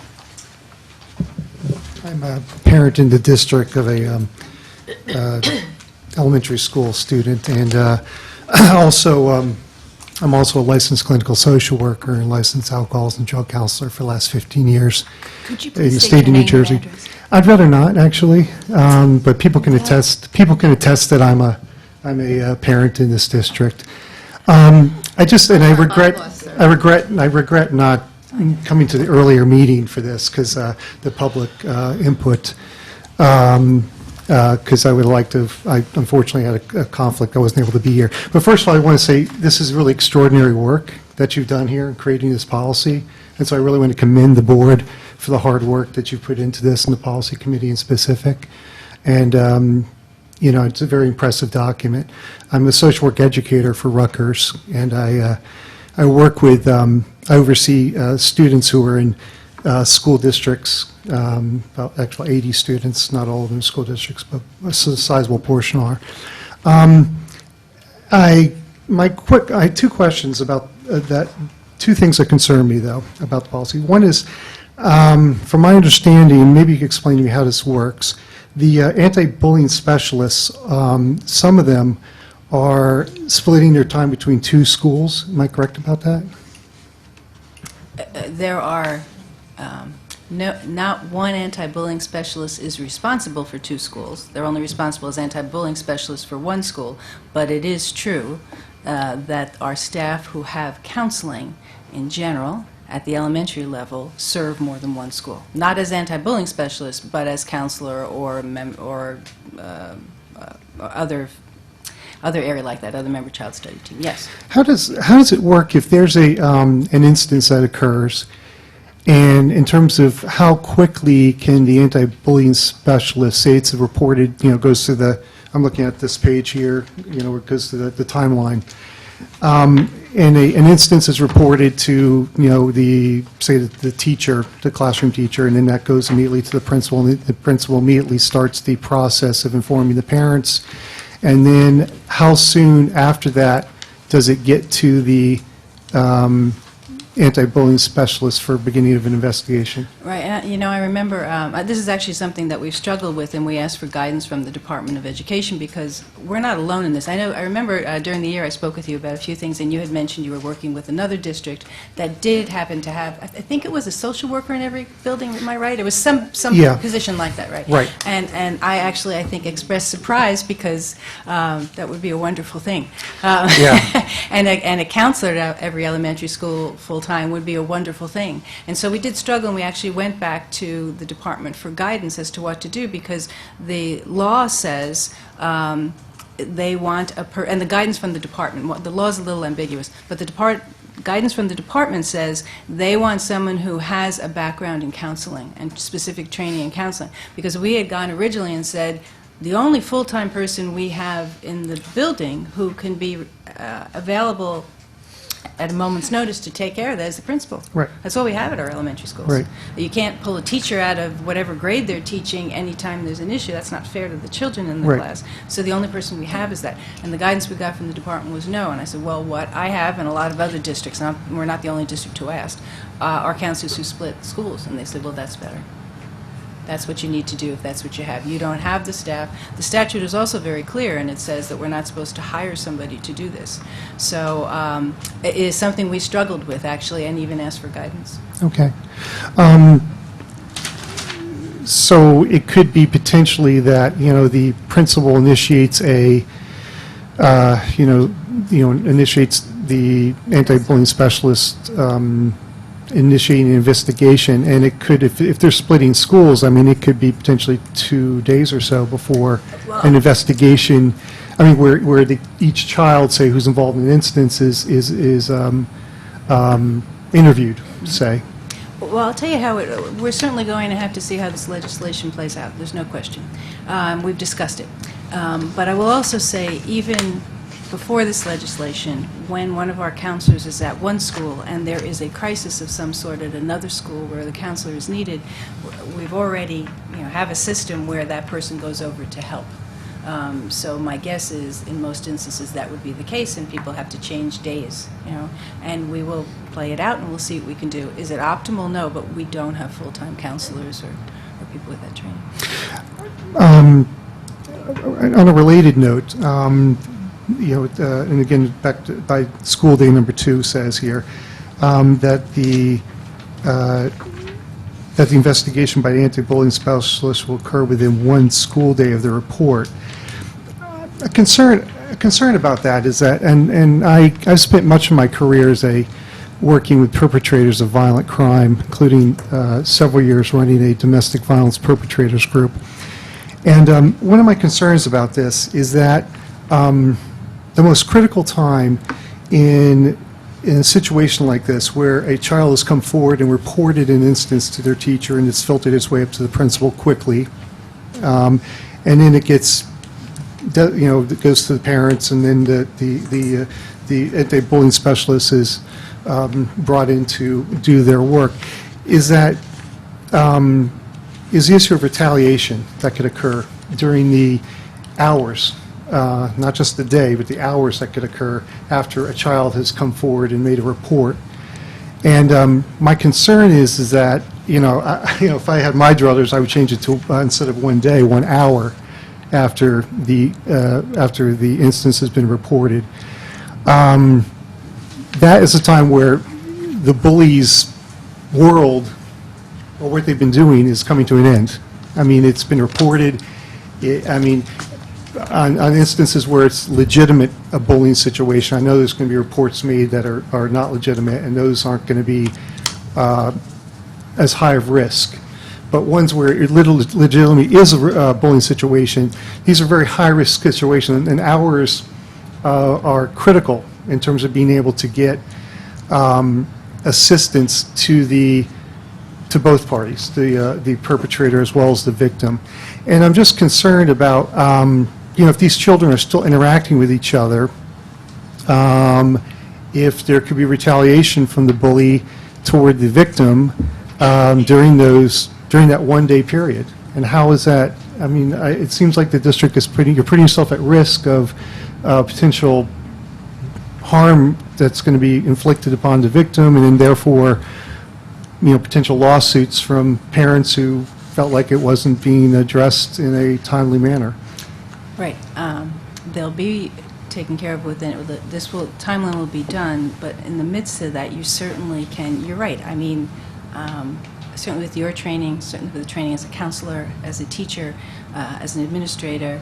I'm a parent in the district of a elementary school student, and I'm also a licensed clinical social worker and licensed alcohols and drug counselor for the last 15 years Could you in please the state state your of New name and Jersey. address? I'd rather not, actually, but people can attest that I'm a parent in this district. I regret not coming to the earlier meeting for this because the public input. Because I would like to, I unfortunately had a conflict, I wasn't able to be here. But first of all, I want to say this is really extraordinary work that you've done here in creating this policy, and so I really want to commend the board for the hard work that you put into this and the policy committee in specific. And, it's a very impressive document. I'm a social work educator for Rutgers, and I work with, I oversee students who are in school districts, about actually 80 students, not all of them school districts, but a sizable portion are. I had two questions about that, two things that concern me, though, about the policy. One is, from my understanding, maybe you could explain to me how this works, the anti-bullying specialists, some of them are splitting their time between two schools. Am I correct about that? There are, not one anti-bullying specialist is responsible for two schools. They're only responsible as anti-bullying specialists for one school. But it is true that our staff who have counseling in general at the elementary level serve more than one school. Not as anti-bullying specialists, but as counselor or other area like that, other member child study team. Yes. How does it work if there's an instance that occurs, and in terms of how quickly can the anti-bullying specialist say it's reported, goes to the I'm looking at this page here, where it goes to the timeline. And an instance is reported to, the teacher, the classroom teacher, and then that goes immediately to the principal, and the principal immediately starts the process of informing the parents. And then how soon after that does it get to the anti-bullying specialist for beginning of an investigation? Right, I remember, this is actually something that we've struggled with, and we asked for guidance from the Department of Education, because we're not alone in this. I remember during the year I spoke with you about a few things, and you had mentioned you were working with another district that did happen to have, I think it was a social worker in every building, am I right? It was some Yeah. position like that, right? Right. And I think, expressed surprise, because that would be a wonderful thing. Yeah. and a counselor at every elementary school full-time would be a wonderful thing. And so we did struggle, and we actually went back to the department for guidance as to what to do, because the law says they want and the guidance from the department, the law is a little ambiguous, but the guidance from the department says they want someone who has a background in counseling and specific training in counseling, because we had gone originally and said, the only full-time person we have in the building who can be available at a moment's notice to take care of that is the principal. Right. That's what we have at our elementary schools. Right. You can't pull a teacher out of whatever grade they're teaching anytime there's an issue. That's not fair to the children in the Right. class. So the only person we have is that. And the guidance we got from the department was no. And I said, well, what I have and a lot of other districts, and we're not the only district who asked, are counselors who split schools. And they said, well, that's better. That's what you need to do if that's what you have. You don't have the staff. The statute is also very clear, and it says that we're not supposed to hire somebody to do this. So it is something we struggled with, actually, and even asked for guidance. Okay. So it could be potentially that, the principal initiates initiates the anti-bullying specialist initiating an investigation, and it could, if they're splitting schools, it could be potentially 2 days or so before an investigation, where each child, say, who's involved in an instance is interviewed, say. Well, I'll tell you how we're certainly going to have to see how this legislation plays out. There's no question. We've discussed it. But I will also say, even before this legislation, when one of our counselors is at one school and there is a crisis of some sort at another school where the counselor is needed, we've already, have a system where that person goes over to help. So my guess is, in most instances, that would be the case, and people have to change days, and we will play it out and we'll see what we can do. Is it optimal? No, but we don't have full-time counselors or people with that training. On a related note, and again, back to, by school day number 2 says here, that the investigation by the anti-bullying specialist will occur within 1 school day of the report. A concern about that is that, and I've spent much of my career working with perpetrators of violent crime, including several years running a domestic violence perpetrators group. And one of my concerns about this is that the most critical time in a situation like this, where a child has come forward and reported an instance to their teacher and it's filtered its way up to the principal quickly, and then it gets, it goes to the parents, and then the anti-bullying specialist is brought in to do their work, is the issue of retaliation that could occur during the hours, not just the day, but the hours that could occur after a child has come forward and made a report. And my concern is that, if I had my druthers, I would change it to, instead of 1 day, 1 hour after the instance has been reported. That is a time where the bully's world, or what they've been doing, is coming to an end. It's been reported. On instances where it's legitimate, a bullying situation, I know there's going to be reports made that are not legitimate, and those aren't going to be as high of risk. But ones where it legitimately is a bullying situation, these are very high-risk situations, and hours are critical in terms of being able to get assistance to both parties, the perpetrator as well as the victim. And I'm just concerned about if these children are still interacting with each other, if there could be retaliation from the bully toward the victim during that one-day period. And how is that, I mean, it seems like the district is you're putting yourself at risk of potential harm that's going to be inflicted upon the victim, and then therefore, potential lawsuits from parents who felt like it wasn't being addressed in a timely manner. Right. They'll be taken care of within, timeline will be done, but in the midst of that, you certainly can, you're right. I mean, certainly with your training, certainly with the training as a counselor, as a teacher, as an administrator,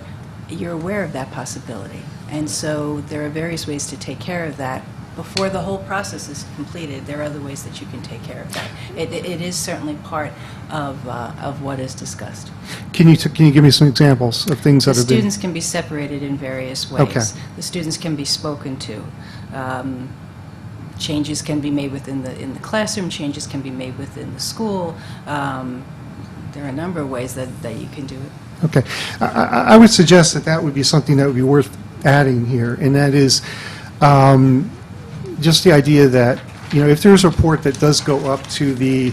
you're aware of that possibility. And so there are various ways to take care of that. Before the whole process is completed, there are other ways that you can take care of that. It is certainly part of what is discussed. Can you give me some examples of things that The have been... students can be separated in various ways. Okay. The students can be spoken to. Changes can be made in the classroom. Changes can be made within the school. There are a number of ways that you can do it. Okay. I would suggest that would be something that would be worth adding here, and that is just the idea that, if there's a report that does go up to the,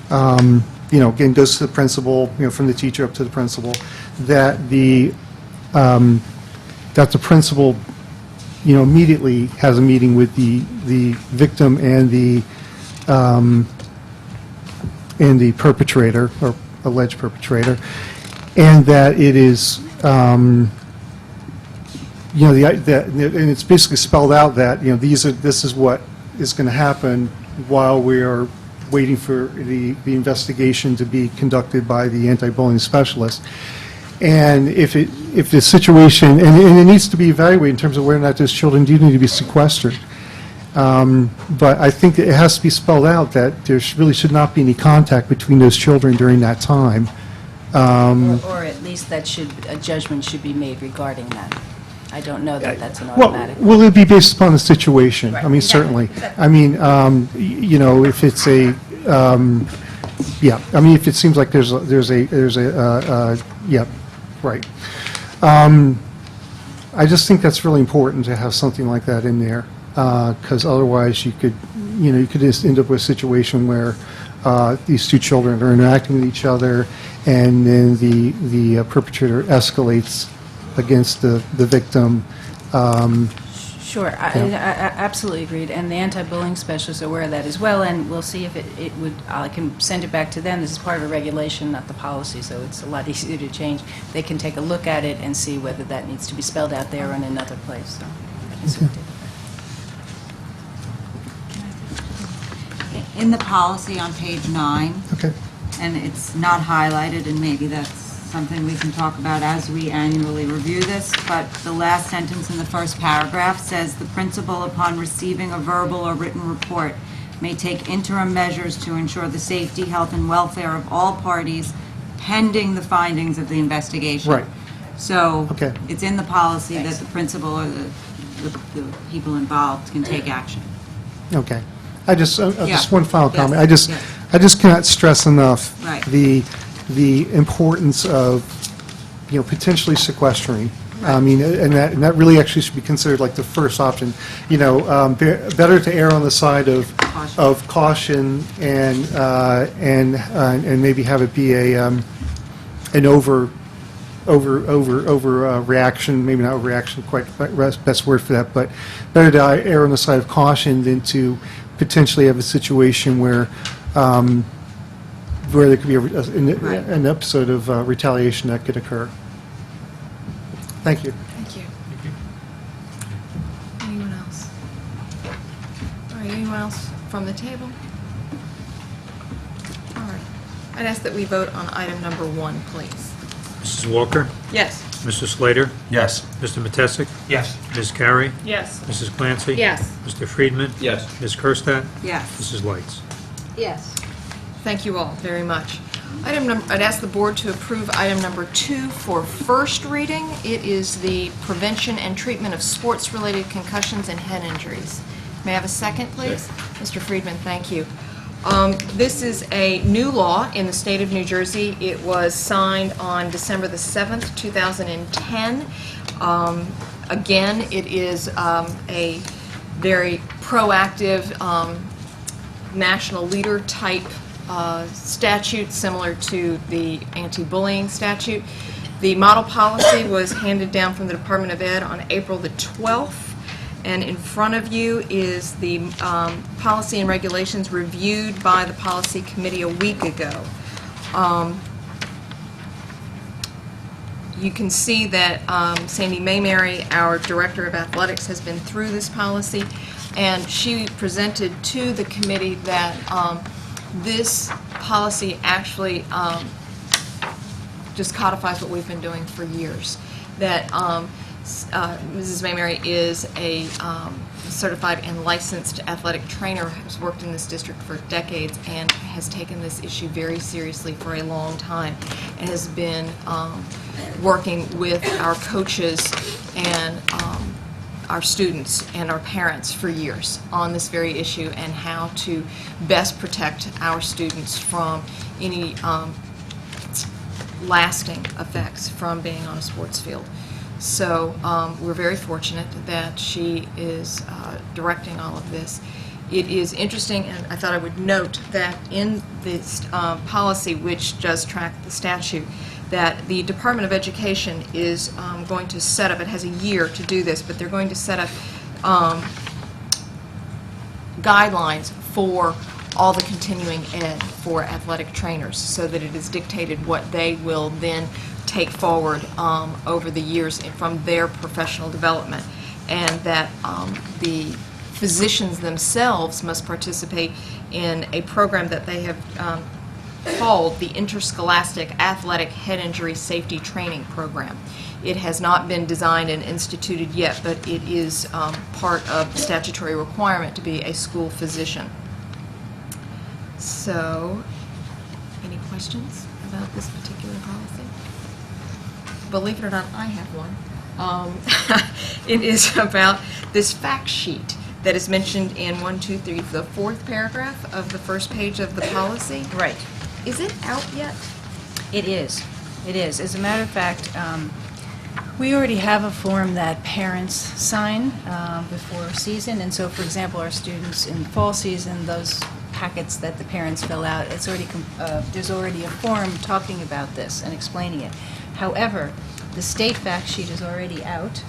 again, goes to the principal, from the teacher up to the principal, that the principal, immediately has a meeting with the victim and the perpetrator, or alleged perpetrator, and that it is, and it's basically spelled out that, this is what is going to happen while we are waiting for the investigation to be conducted by the anti-bullying specialist. And if the situation, and it needs to be evaluated in terms of whether or not those children do need to be sequestered. But I think that it has to be spelled out that there really should not be any contact between those children during that time. Or at least a judgment should be made regarding that. I don't know that that's an automatic. Well, it would be based upon the situation. Right. I mean, certainly. I mean, if it's a, yeah, I mean, if it seems like there's a, yeah, right. I just think that's really important to have something like that in there, because otherwise you could just end up with a situation where these two children are interacting with each other, and then the perpetrator escalates against the victim. Sure, I absolutely agreed, and the anti-bullying specialists are aware of that as well, and we'll see if it would, I can send it back to them. This is part of a regulation, not the policy, so it's a lot easier to change. They can take a look at it and see whether that needs to be spelled out there or in another place, so I can send it. In the policy on page 9, Okay. and it's not highlighted, and maybe that's something we can talk about as we annually review this, but the last sentence in the first paragraph says, "The principal, upon receiving a verbal or written report, may take interim measures to ensure the safety, health, and welfare of all parties pending the findings of the investigation." Right. So Okay. it's in the policy that the principal or the people involved can take action. Okay. Just Yeah. one final Yes. comment. Yes. I just cannot stress enough Right. the importance of, potentially sequestering. I mean, and that really actually should be considered like the first option. Better to err on the side of caution and maybe have it be an reaction, maybe not overreaction, quite the best word for that, but better to err on the side of caution than to potentially have a situation where there could be an episode of retaliation that could occur. Thank you. Thank you. Anyone else? All right, anyone else from the table? All right. I'd ask that we vote on item number 1, please. Mrs. Walker? Yes. Mr. Slater? Yes. Mr. Matesic? Yes. Ms. Carey? Yes. Mrs. Clancy? Yes. Mr. Friedman? Yes. Ms. Kerstad? Yes. Mrs. Lights? Yes. Thank you all very much. I'd ask the board to approve item number 2 for first reading. It is the prevention and treatment of sports-related concussions and head injuries. May I have a second, please? Mr. Friedman, thank you. This is a new law in the state of New Jersey. It was signed on December the 7th, 2010. Again, it is a very proactive national leader type statute, similar to the anti-bullying statute. The model policy was handed down from the Department of Ed on April the 12th, and in front of you is the policy and regulations reviewed by the policy committee a week ago. You can see that Sandy Mayberry, our Director of Athletics, has been through this policy, and she presented to the committee that this policy actually just codifies what we've been doing for years. That Mrs. Mayberry is a certified and licensed athletic trainer, has worked in this district for decades, and has taken this issue very seriously for a long time, and has been working with our coaches and our students and our parents for years on this very issue and how to best protect our students from any lasting effects from being on a sports field. So we're very fortunate that she is directing all of this. It is interesting, and I thought I would note that in this policy, which does track the statute, that the Department of Education is going to set up, it has a year to do this, but they're going to set up guidelines for all the continuing ed for athletic trainers, so that it is dictated what they will then take forward over the years from their professional development, and that the physicians themselves must participate in a program that they have called the Interscholastic Athletic Head Injury Safety Training Program. It has not been designed and instituted yet, but it is part of the statutory requirement to be a school physician. So, any questions about this particular policy? Believe it or not, I have one. It is about this fact sheet that is mentioned in the fourth paragraph of the first page of the policy. Right. Is it out yet? It is. It is. As a matter of fact, we already have a form that parents sign before season, and so, for example, our students in fall season, those packets that the parents fill out, it's already there's already a form talking about this and explaining it. However, the state fact sheet is already out,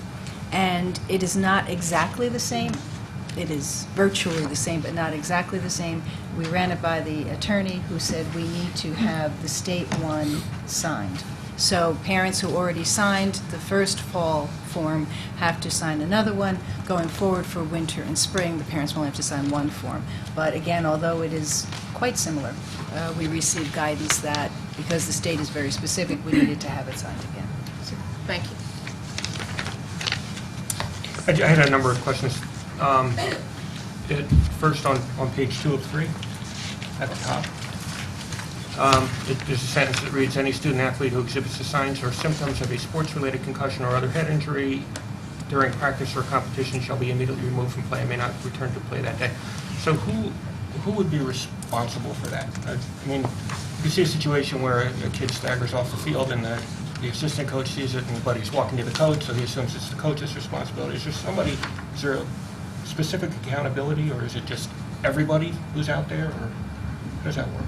and it is not exactly the same. It is virtually the same, but not exactly the same. We ran it by the attorney, who said we need to have the state one signed. So parents who already signed the first fall form have to sign another one. Going forward for winter and spring, the parents will only have to sign one form. But again, although it is quite similar, we received guidance that because the state is very specific, we needed to have it signed again. Thank you. I had a number of questions. First, on page 2 of 3, at the top, there's a sentence that reads, "Any student athlete who exhibits the signs or symptoms of a sports-related concussion or other head injury during practice or competition shall be immediately removed from play and may not return to play that day." So who would be responsible for that? I mean, you see a situation where a kid staggers off the field and the assistant coach sees it, but he's walking to the coach, so he assumes it's the coach's responsibility. Is there a specific accountability, or is it just everybody who's out there, or how does that work?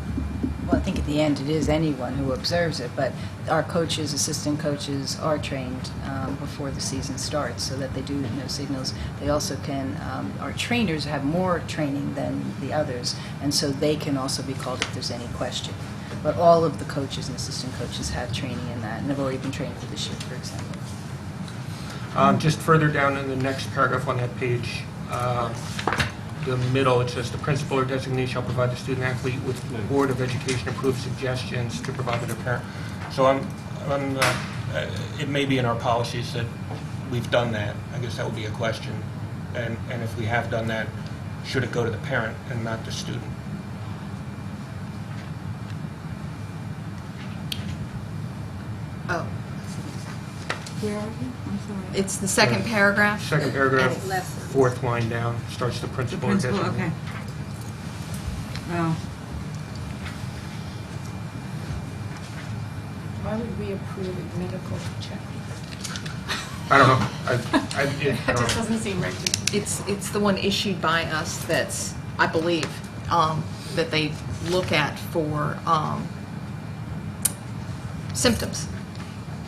Well, I think at the end it is anyone who observes it, but our coaches, assistant coaches are trained before the season starts so that they do know signals. They also can, our trainers have more training than the others, and so they can also be called if there's any question. But all of the coaches and assistant coaches have training in that, and have already been trained for this year, for example. Just further down in the next paragraph on that page, the middle, it says, "The principal or designee shall provide the student athlete with Board of Education approved suggestions to provide to their parent." So it may be in our policies that we've done that. I guess that would be a question. And if we have done that, should it go to the parent and not the student? Oh. Where are you? I'm sorry. It's the second paragraph. Second paragraph, And left. fourth line down, starts the The principal or principal, designee. okay. Oh. Why would we approve a medical check? I don't know. I It don't just know. doesn't seem right to me. It's the one issued by us that's, I believe, that they look at for symptoms.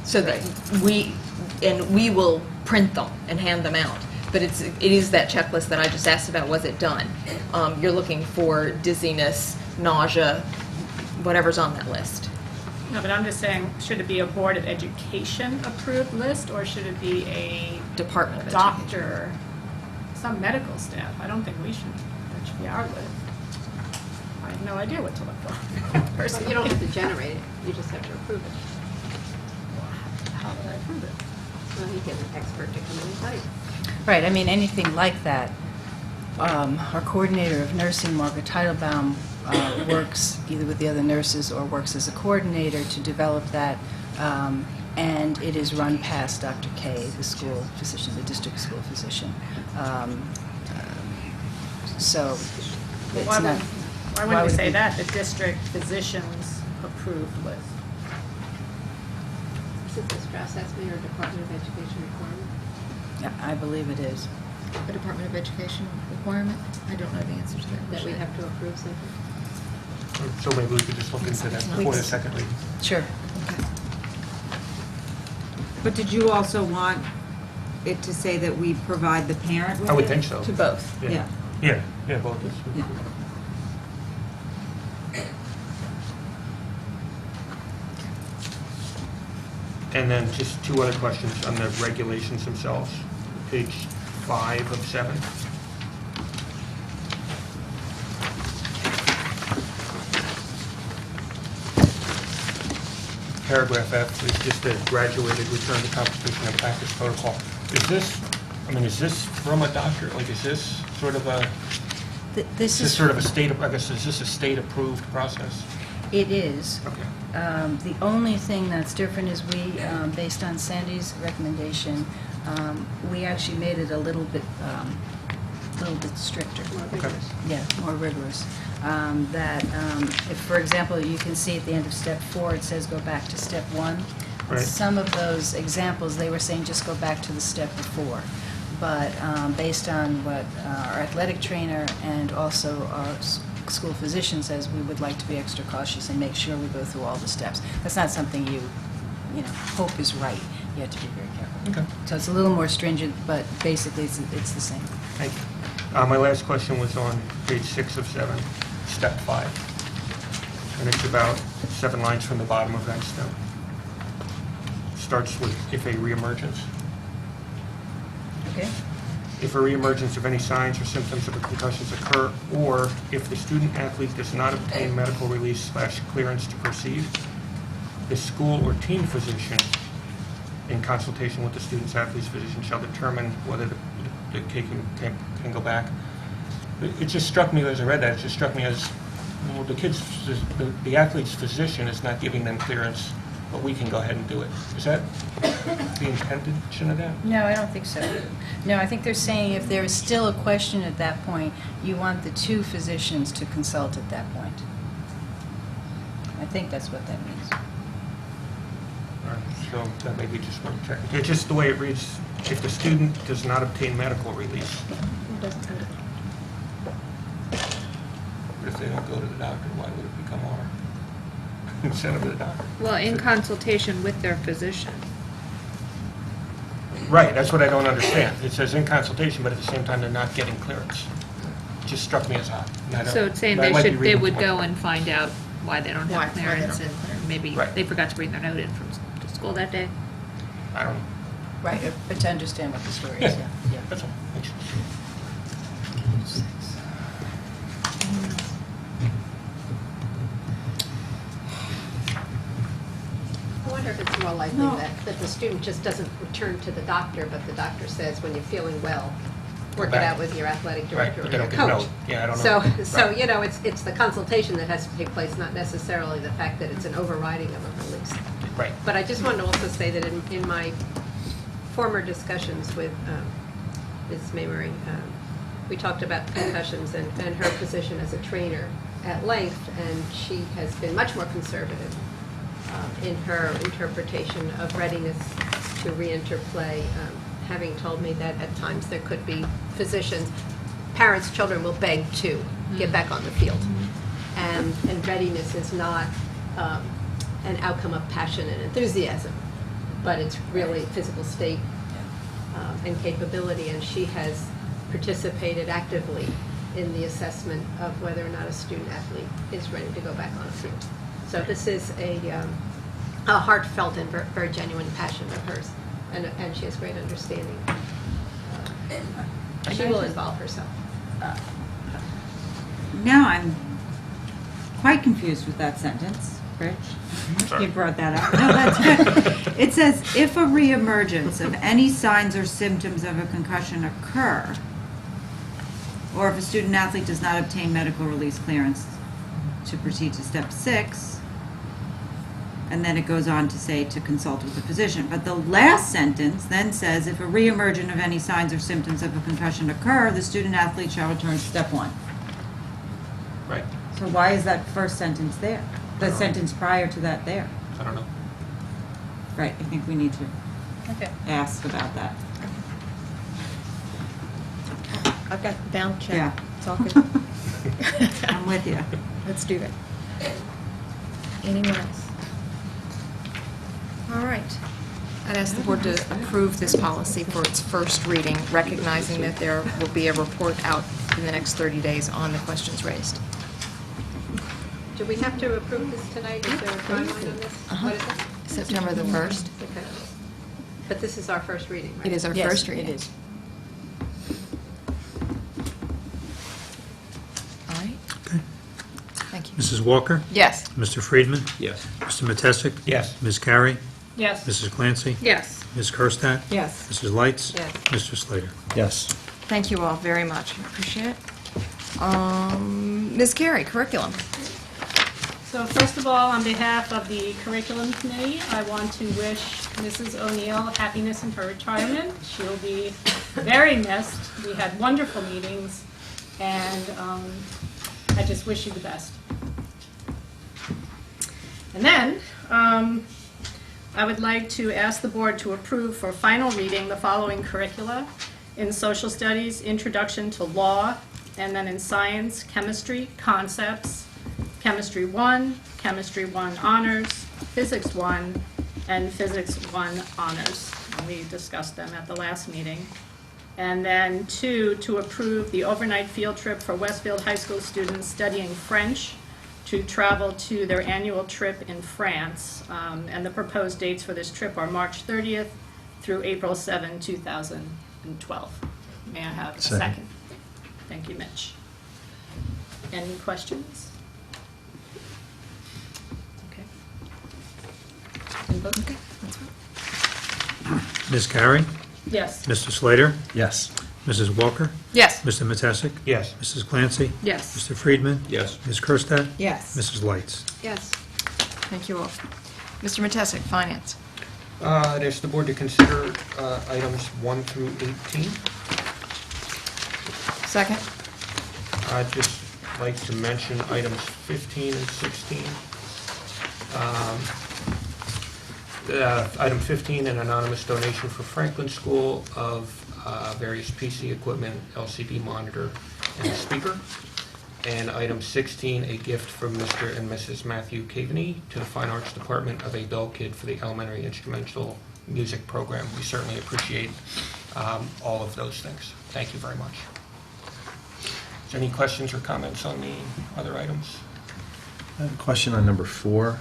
So that we will print them and hand them out. But it is that checklist that I just asked about, was it done? You're looking for dizziness, nausea, whatever's on that list. No, but I'm just saying, should it be a Board of Education approved list, or should it be a Department of doctor, some medical staff? I don't think that should be our list. I have no idea what to look for. Well, Personally. you don't have to generate it, you just have to approve it. How would I prove it? Well, you get an expert to come in and tell you. Right, I mean, anything like that. Our coordinator of nursing, Margaret Teitelbaum, works either with the other nurses or works as a coordinator to develop that, and it is run past Dr. K, the school physician, the district school physician. So it's Why not... wouldn't we would say it be- that, the district physician's approved list? Isn't this Strauss-Esme or Department of Education requirement? Yeah, I believe it is. A Department of Education requirement? I don't know the answer to that. That we have to approve something? So maybe we could just look into that before the second reading. Sure. But did you also want it to say that we provide the parent with it? I would think so. To both. Yeah. Yeah, both. Yeah. And then just two other questions on the regulations themselves. Page 5 of 7. Paragraph F is just a graduated return to compensation and practice protocol. Is this from a doctor? Like, is this sort of a, This is this is... sort of a state, I guess, is this a state-approved process? It is. Okay. The only thing that's different is we, based on Sandy's recommendation, we actually made it a little bit stricter. Okay. Yeah, more rigorous. That if, for example, you can see at the end of step 4, it says go back to step 1. Right. Some of those examples, they were saying just go back to the step before. But based on what our athletic trainer and also our school physician says, we would like to be extra cautious and make sure we go through all the steps. That's not something you hope is right. You have to be very careful. Okay. So it's a little more stringent, but basically it's the same. Thank you. My last question was on page 6 of 7, step 5. And it's about 7 lines from the bottom of that step. Starts with if a reemergence. Okay? If a reemergence of any signs or symptoms of a concussion occur, or if the student athlete does not obtain medical release / clearance to proceed, the school or team physician, in consultation with the student's athlete's physician, shall determine whether the kid can go back. It just struck me as I read that. It just struck me as, well, the athlete's physician is not giving them clearance, but we can go ahead and do it. Is that the intention of that? No, I don't think so. No, I think they're saying if there is still a question at that point, you want the 2 physicians to consult at that point. I think that's what that means. All right, so that may be just worth checking. It's just the way it reads, if the student does not obtain medical release. But if they don't go to the doctor, why would it become our incentive to the doctor? Well, in consultation with their physician. Right, that's what I don't understand. It says in consultation, but at the same time, they're not getting clearance. It just struck me as odd. And I don't- So it's saying but I might be they reading would too go much. and find out why they don't Why have they clearance, don't and have clearance. maybe Right. they forgot to bring their note in from to school that day. I don't know. Right, but to understand what the story is, Yeah, yeah. that's all. Thanks. I wonder if it's more likely that the student just doesn't return to the doctor, but the doctor says, when you're feeling well, work it back. out with your athletic Right, director but or they your don't get a coach. note. Yeah, I don't know. So, Right. you know, it's the consultation that has to take place, not necessarily the fact that it's an overriding of a release. Right. But I just wanted to also say that in my former discussions with Ms. Mamery, we talked about concussions and her position as a trainer at length, and she has been much more conservative in her interpretation of readiness to re-interplay, having told me that at times there could be physicians, parents, children will beg to get back on the field. And readiness is not an outcome of passion and enthusiasm, but it's really physical state and capability, and she has participated actively in the assessment of whether or not a student athlete is ready to go back on a field. So this is a heartfelt and very genuine passion of hers, and she has great understanding. She will involve herself. Now I'm quite confused with that sentence. Rich, you brought that up. No, that's good. It says, if a reemergence of any signs or symptoms of a concussion occur, or if a student athlete does not obtain medical release clearance to proceed to step 6, and then it goes on to say to consult with a physician. But the last sentence then says, if a reemergence of any signs or symptoms of a concussion occur, the student athlete shall return to step 1. Right. So why is that first sentence there? The sentence prior to that there? I don't know. Right, I think we need to Okay. ask about that. I've got down check. Yeah. It's all good. I'm with you. Let's do that. Anyone else? All right. I'd ask the board to approve this policy for its first reading, recognizing that there will be a report out in the next 30 days on the questions raised. Do we have to approve this tonight? Is there a timeline on this? What is it? September the 1st. Okay. But this is our first reading, right? It is our Yes, first it reading. is. All right. Okay. Thank you. Mrs. Walker? Yes. Mr. Friedman? Yes. Mr. Matesic? Yes. Ms. Carey? Yes. Mrs. Clancy? Yes. Ms. Kerstadt? Yes. Mrs. Lights? Yes. Mr. Slater? Yes. Thank you all very much. I appreciate it. Ms. Carey, curriculum. So first of all, on behalf of the curriculum committee, I want to wish Mrs. O'Neill happiness in her retirement. She'll be very missed. We had wonderful meetings, and I just wish you the best. And then, I would like to ask the board to approve for final reading the following curricula. In social studies, introduction to law, and then in science, chemistry, concepts, Chemistry 1, Chemistry 1 honors, Physics 1, and Physics 1 honors. And we discussed them at the last meeting. And then 2, to approve the overnight field trip for Westfield High School students studying French to travel to their annual trip in France. And the proposed dates for this trip are March 30th through April 7, 2012. May I have a second? Thank you, Mitch. Any questions? Okay. Okay, that's fine. Ms. Carey? Yes. Mr. Slater? Yes. Mrs. Walker? Yes. Mr. Matesic? Yes. Mrs. Clancy? Yes. Mr. Friedman? Yes. Ms. Kerstadt? Yes. Mrs. Lights? Yes. Thank you all. Mr. Matesic, Finance. I'd ask the board to consider items 1 through 18. Second. I'd just like to mention items 15 and 16. Item 15, an anonymous donation for Franklin School of various PC equipment, LCD monitor, and a speaker. And item 16, a gift from Mr. and Mrs. Matthew Caveney to the Fine Arts Department of a Bell Kid for the elementary instrumental music program. We certainly appreciate all of those things. Thank you very much. Is there any questions or comments on the other items? I have a question on number 4,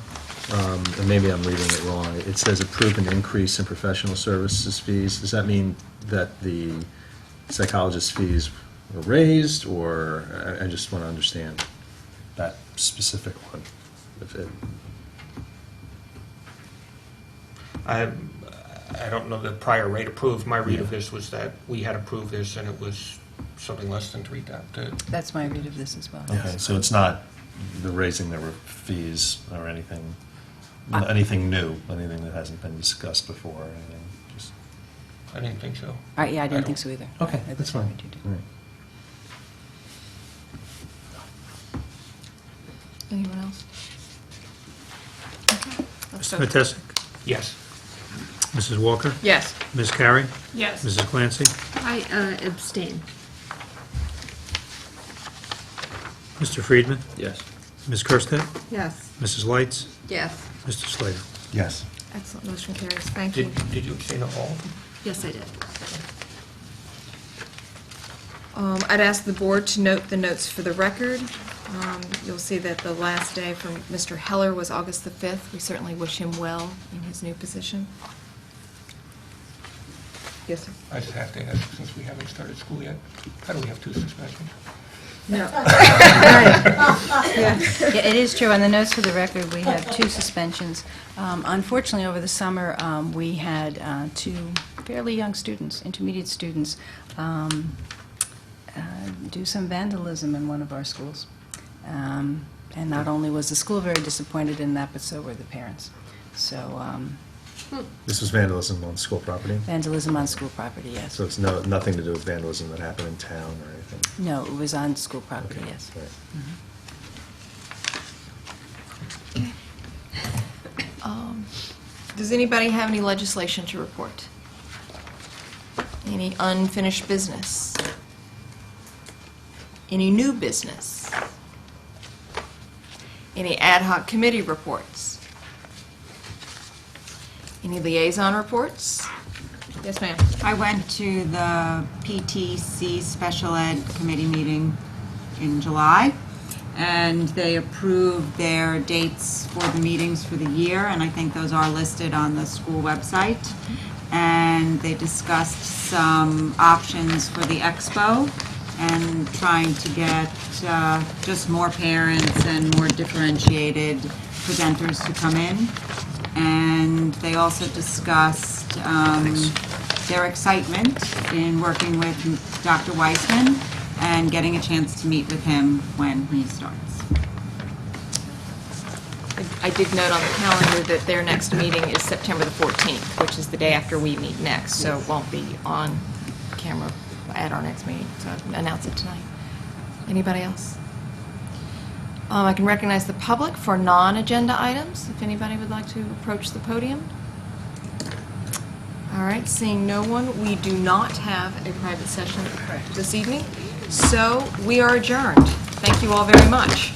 and maybe I'm reading it wrong. It says approve an increase in professional services fees. Does that mean that the psychologist fees were raised, or I just want to understand that specific one? If it, I don't know the prior rate approved. My read of this was that we had approved this and it was something less than 3,000. That's my read of this as well. okay, so it's not the raising their fees or anything, anything new, anything that hasn't been discussed before or anything? Just, I didn't think so. Yeah, I didn't think so either. okay, I that's thought fine. we did. All right. Anyone else? Okay, let's Mr. go. Matesic? Yes. Mrs. Walker? Yes. Ms. Carey? Yes. Mrs. Clancy? I abstain. Mr. Friedman? Yes. Ms. Kerstedt? Yes. Mrs. Lights? Yes. Mr. Slater? Yes. Excellent, motion carries. Thank you. Did you abstain on all of them? Yes, I did. I'd ask the board to note the notes for the record. You'll see that the last day from Mr. Heller was August the 5th. We certainly wish him well in his new position. Yes, sir. I just have to ask, since we haven't started school yet, how do we have 2 suspensions? No. Yeah, it is true. On the notes for the record, we have 2 suspensions. Unfortunately, over the summer, we had 2 fairly young students, intermediate students, do some vandalism in one of our schools. And not only was the school very disappointed in that, but so were the parents. So This was vandalism on school property? vandalism on school property, yes. So it's nothing to do with vandalism that happened in town or anything? No, it was on school property, Okay, yes. right. Does anybody have any legislation to report? Any unfinished business? Any new business? Any ad hoc committee reports? Any liaison reports? Yes, ma'am. I went to the PTC Special Ed Committee meeting in July, and they approved their dates for the meetings for the year, and I think those are listed on the school website. And they discussed some options for the expo and trying to get just more parents and more differentiated presenters to come in. And they also discussed their excitement in working with Dr. Weissman and getting a chance to meet with him when he starts. I did note on the calendar that their next meeting is September the 14th, which is the day after we meet next, so it won't be on camera at our next meeting, so I'll announce it tonight. Anybody else? I can recognize the public for non-agenda items, if anybody would like to approach the podium. All right, seeing no one, we do not have a private session this evening, so we are adjourned. Thank you all very much.